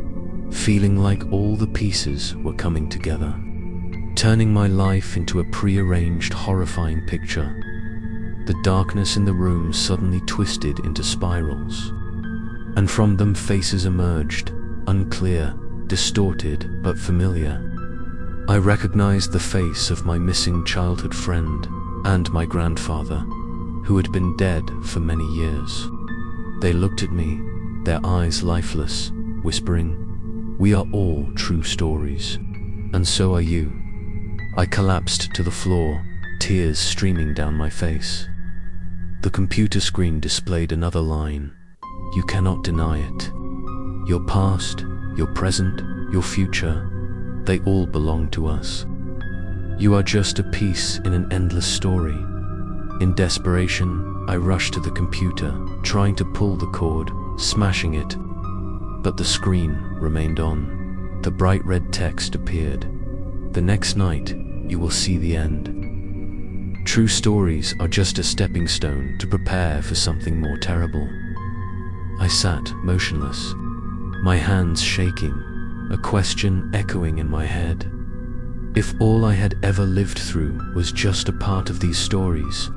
feeling like all the pieces were coming together, turning my life into a prearranged, horrifying picture. The darkness in the room suddenly twisted into spirals, and from them faces emerged, unclear, distorted, but familiar. I recognized the face of my missing childhood friend and my grandfather, who had been dead for many years. They looked at me, their eyes lifeless, whispering, "We are all true stories, and so are you." I collapsed to the floor, tears streaming down my face. The computer screen displayed another line. "You cannot deny it. Your past, your present, your future, they all belong to us. You are just a piece in an endless story." In desperation, I rushed to the computer, trying to pull the cord, smashing it. But the screen remained on. The bright red text appeared. "The next night, you will see the end." True stories are just a stepping stone to prepare for something more terrible. I sat motionless, my hands shaking, a question echoing in my head. If all I had ever lived through was just a part of these stories,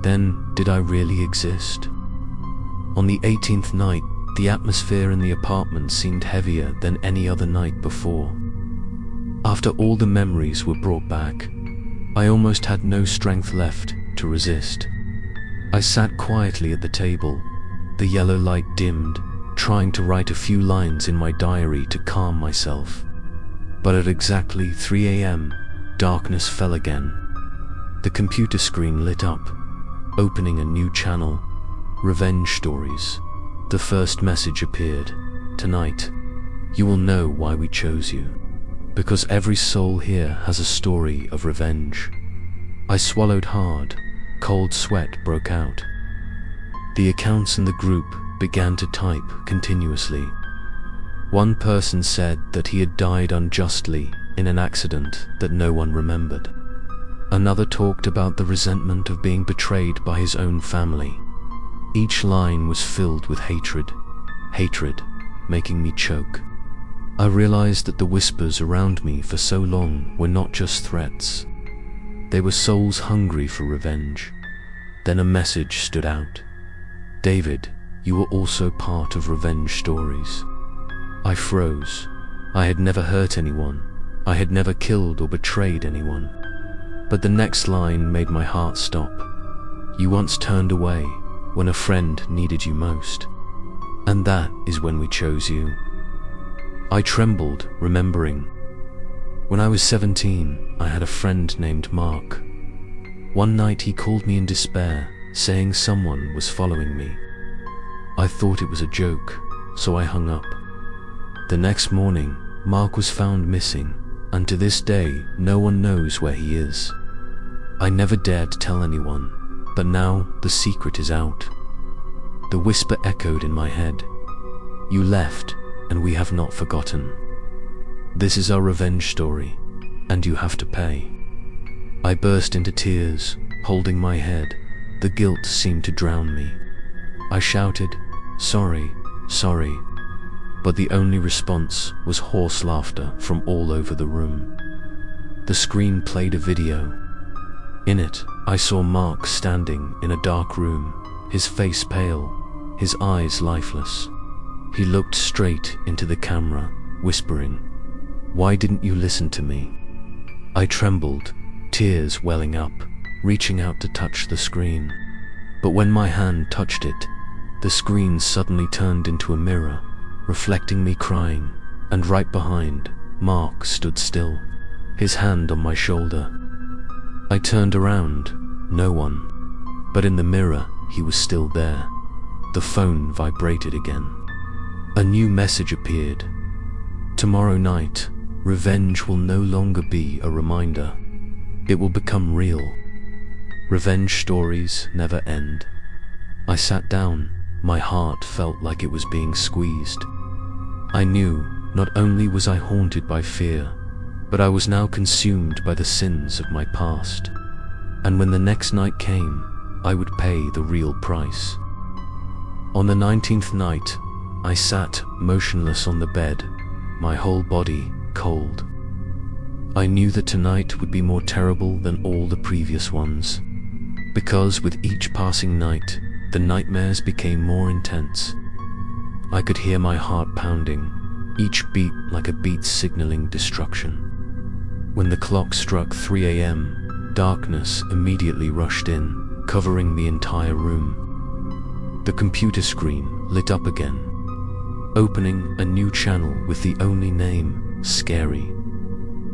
then did I really exist? On the 18th night, the atmosphere in the apartment seemed heavier than any other night before. After all the memories were brought back, I almost had no strength left to resist. I sat quietly at the table, the yellow light dimmed, trying to write a few lines in my diary to calm myself. But at exactly 3 a.m., darkness fell again. The computer screen lit up, opening a new channel, Revenge Stories. The first message appeared. "Tonight, you will know why we chose you. Because every soul here has a story of revenge." I swallowed hard, cold sweat broke out. The accounts in the group began to type continuously. One person said that he had died unjustly in an accident that no one remembered. Another talked about the resentment of being betrayed by his own family. Each line was filled with hatred, making me choke. I realized that the whispers around me for so long were not just threats. They were souls hungry for revenge. Then a message stood out. "David, you were also part of Revenge Stories." I froze. I had never hurt anyone. I had never killed or betrayed anyone. But the next line made my heart stop. You once turned away when a friend needed you most, and that is when we chose you. I trembled, remembering. When I was 17, I had a friend named Mark. One night he called me in despair, saying someone was following me. I thought it was a joke, so I hung up. The next morning, Mark was found missing, and to this day, no one knows where he is. I never dared tell anyone, but now the secret is out. The whisper echoed in my head. You left, and we have not forgotten. This is our revenge story, and you have to pay. I burst into tears, holding my head. The guilt seemed to drown me. I shouted, "Sorry, sorry," but the only response was hoarse laughter from all over the room. The screen played a video. In it, I saw Mark standing in a dark room, his face pale, his eyes lifeless. He looked straight into the camera, whispering, "Why didn't you listen to me?" I trembled, tears welling up, reaching out to touch the screen. But when my hand touched it, the screen suddenly turned into a mirror, reflecting me crying, and right behind, Mark stood still, his hand on my shoulder. I turned around, no one. But in the mirror, he was still there. The phone vibrated again. A new message appeared. Tomorrow night, revenge will no longer be a reminder. It will become real. Revenge stories never end. I sat down. My heart felt like it was being squeezed. I knew not only was I haunted by fear, but I was now consumed by the sins of my past. And when the next night came, I would pay the real price. On the 19th night, I sat motionless on the bed, my whole body cold. I knew that tonight would be more terrible than all the previous ones, because with each passing night, the nightmares became more intense. I could hear my heart pounding, each beat like a beat signaling destruction. When the clock struck 3 a.m., darkness immediately rushed in, covering the entire room. The computer screen lit up again, opening a new channel with the only name, Scary.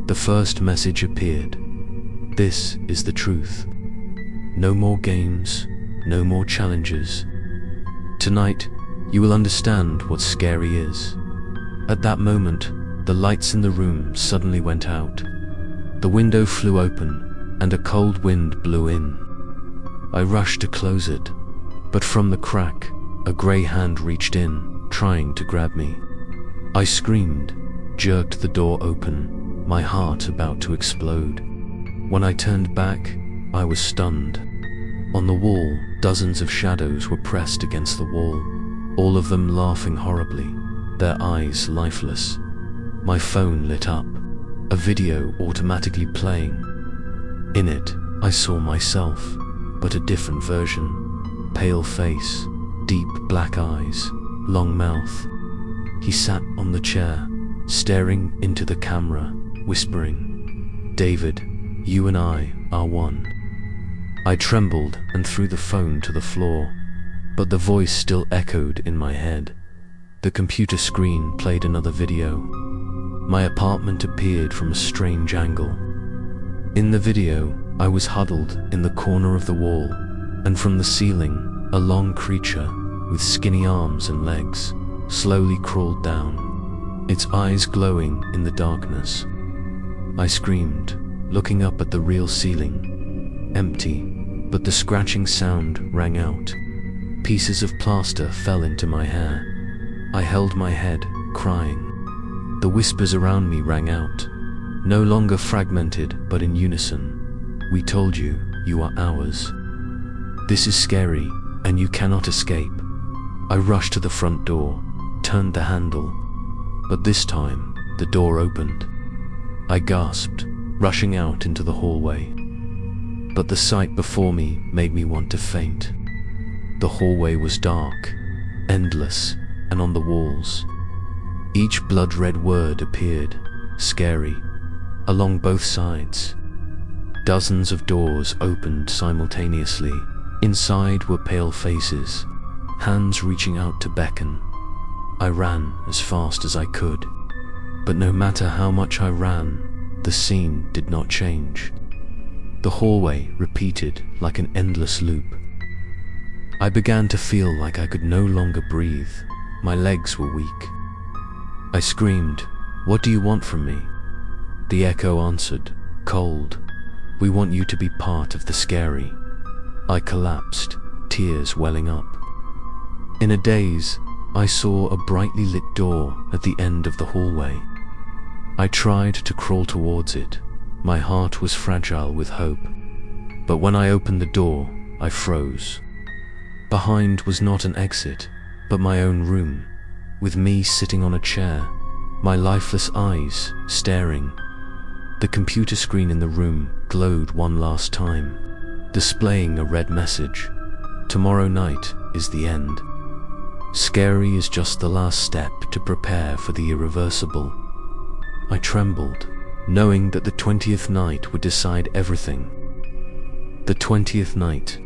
The first message appeared. This is the truth. No more games, no more challenges. Tonight, you will understand what scary is. At that moment, the lights in the room suddenly went out. The window flew open, and a cold wind blew in. I rushed to close it, but from the crack, a grey hand reached in, trying to grab me. I screamed, jerked the door open, my heart about to explode. When I turned back, I was stunned. On the wall, dozens of shadows were pressed against the wall, all of them laughing horribly, their eyes lifeless. My phone lit up, a video automatically playing. In it, I saw myself, but a different version. Pale face, deep black eyes, long mouth. He sat on the chair, staring into the camera, whispering, "David, you and I are one." I trembled and threw the phone to the floor, but the voice still echoed in my head. The computer screen played another video. My apartment appeared from a strange angle. In the video, I was huddled in the corner of the wall, and from the ceiling, a long creature with skinny arms and legs slowly crawled down, its eyes glowing in the darkness. I screamed, looking up at the real ceiling. Empty, but the scratching sound rang out. Pieces of plaster fell into my hair. I held my head, crying. The whispers around me rang out, no longer fragmented but in unison. "We told you, you are ours. This is scary, and you cannot escape." I rushed to the front door, turned the handle, but this time, the door opened. I gasped, rushing out into the hallway. But the sight before me made me want to faint. The hallway was dark, endless, and on the walls, each blood-red word appeared, "Scary," along both sides. Dozens of doors opened simultaneously, Inside were pale faces, hands reaching out to beckon. I ran as fast as I could, but no matter how much I ran, the scene did not change. The hallway repeated like an endless loop. I began to feel like I could no longer breathe. My legs were weak. I screamed, "What do you want from me?" The echo answered, cold, "We want you to be part of the scary." I collapsed, tears welling up. In a daze, I saw a brightly lit door at the end of the hallway. I tried to crawl towards it. My heart was fragile with hope. But when I opened the door, I froze. Behind was not an exit, but my own room, with me sitting on a chair, my lifeless eyes staring. The computer screen in the room glowed one last time, displaying a red message. Tomorrow night is the end. Scary is just the last step to prepare for the irreversible. I trembled, knowing that the 20th night would decide everything. The 20th night.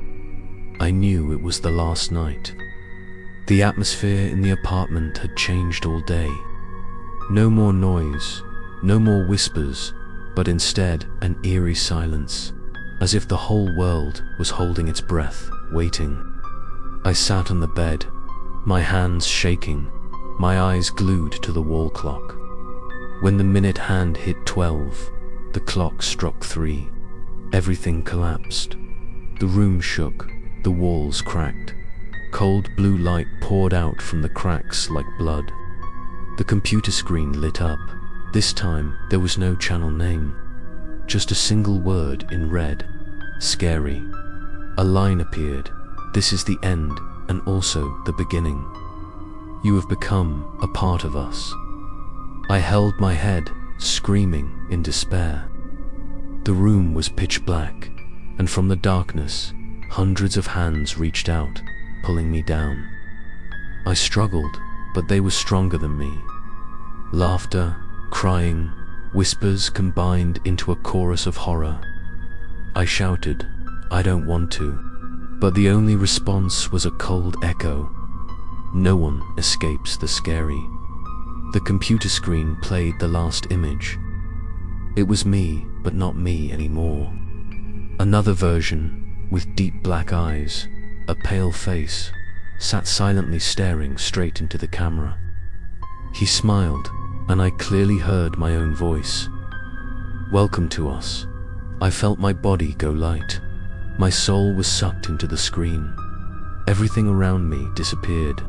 I knew it was the last night. The atmosphere in the apartment had changed all day. No more noise, no more whispers, but instead an eerie silence, as if the whole world was holding its breath, waiting. I sat on the bed, my hands shaking, my eyes glued to the wall clock. When the minute hand hit 12, the clock struck 3. Everything collapsed. The room shook, the walls cracked. Cold blue light poured out from the cracks like blood. The computer screen lit up. This time, there was no channel name. Just a single word in red. Scary. A line appeared. This is the end, and also the beginning. You have become a part of us. I held my head, screaming in despair. The room was pitch black, and from the darkness, hundreds of hands reached out, pulling me down. I struggled, but they were stronger than me. Laughter, crying, whispers combined into a chorus of horror. I shouted, "I don't want to," but the only response was a cold echo. No one escapes the scary. The computer screen played the last image. It was me, but not me anymore. Another version, with deep black eyes, a pale face, sat silently staring straight into the camera. He smiled, and I clearly heard my own voice. "Welcome to us." I felt my body go light. My soul was sucked into the screen. Everything around me disappeared.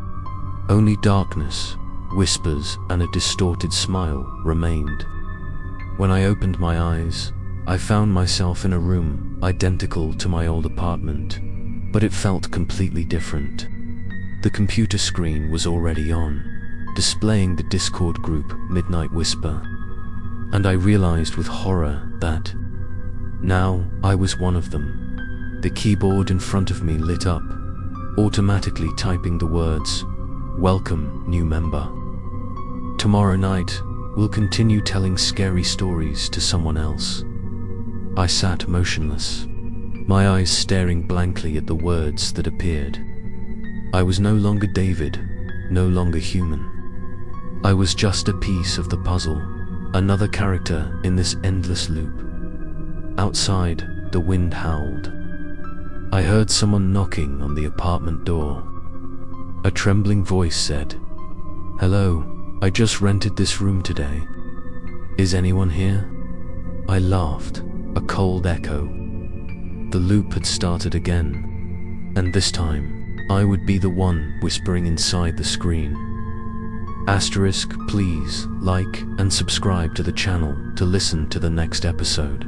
Only darkness, whispers, and a distorted smile remained. When I opened my eyes, I found myself in a room identical to my old apartment, but it felt completely different. The computer screen was already on, displaying the Discord group Midnight Whisper, and I realized with horror that now I was one of them. The keyboard in front of me lit up, automatically typing the words, "Welcome, new member. Tomorrow night, we'll continue telling scary stories to someone else." I sat motionless, my eyes staring blankly at the words that appeared. I was no longer David, no longer human. I was just a piece of the puzzle, another character in this endless loop. Outside, the wind howled. I heard someone knocking on the apartment door. A trembling voice said, "Hello, I just rented this room today. Is anyone here?" I laughed, a cold echo. The loop had started again, and this time, I would be the one whispering inside the screen. Asterisk, please like and subscribe to the channel to listen to the next episode.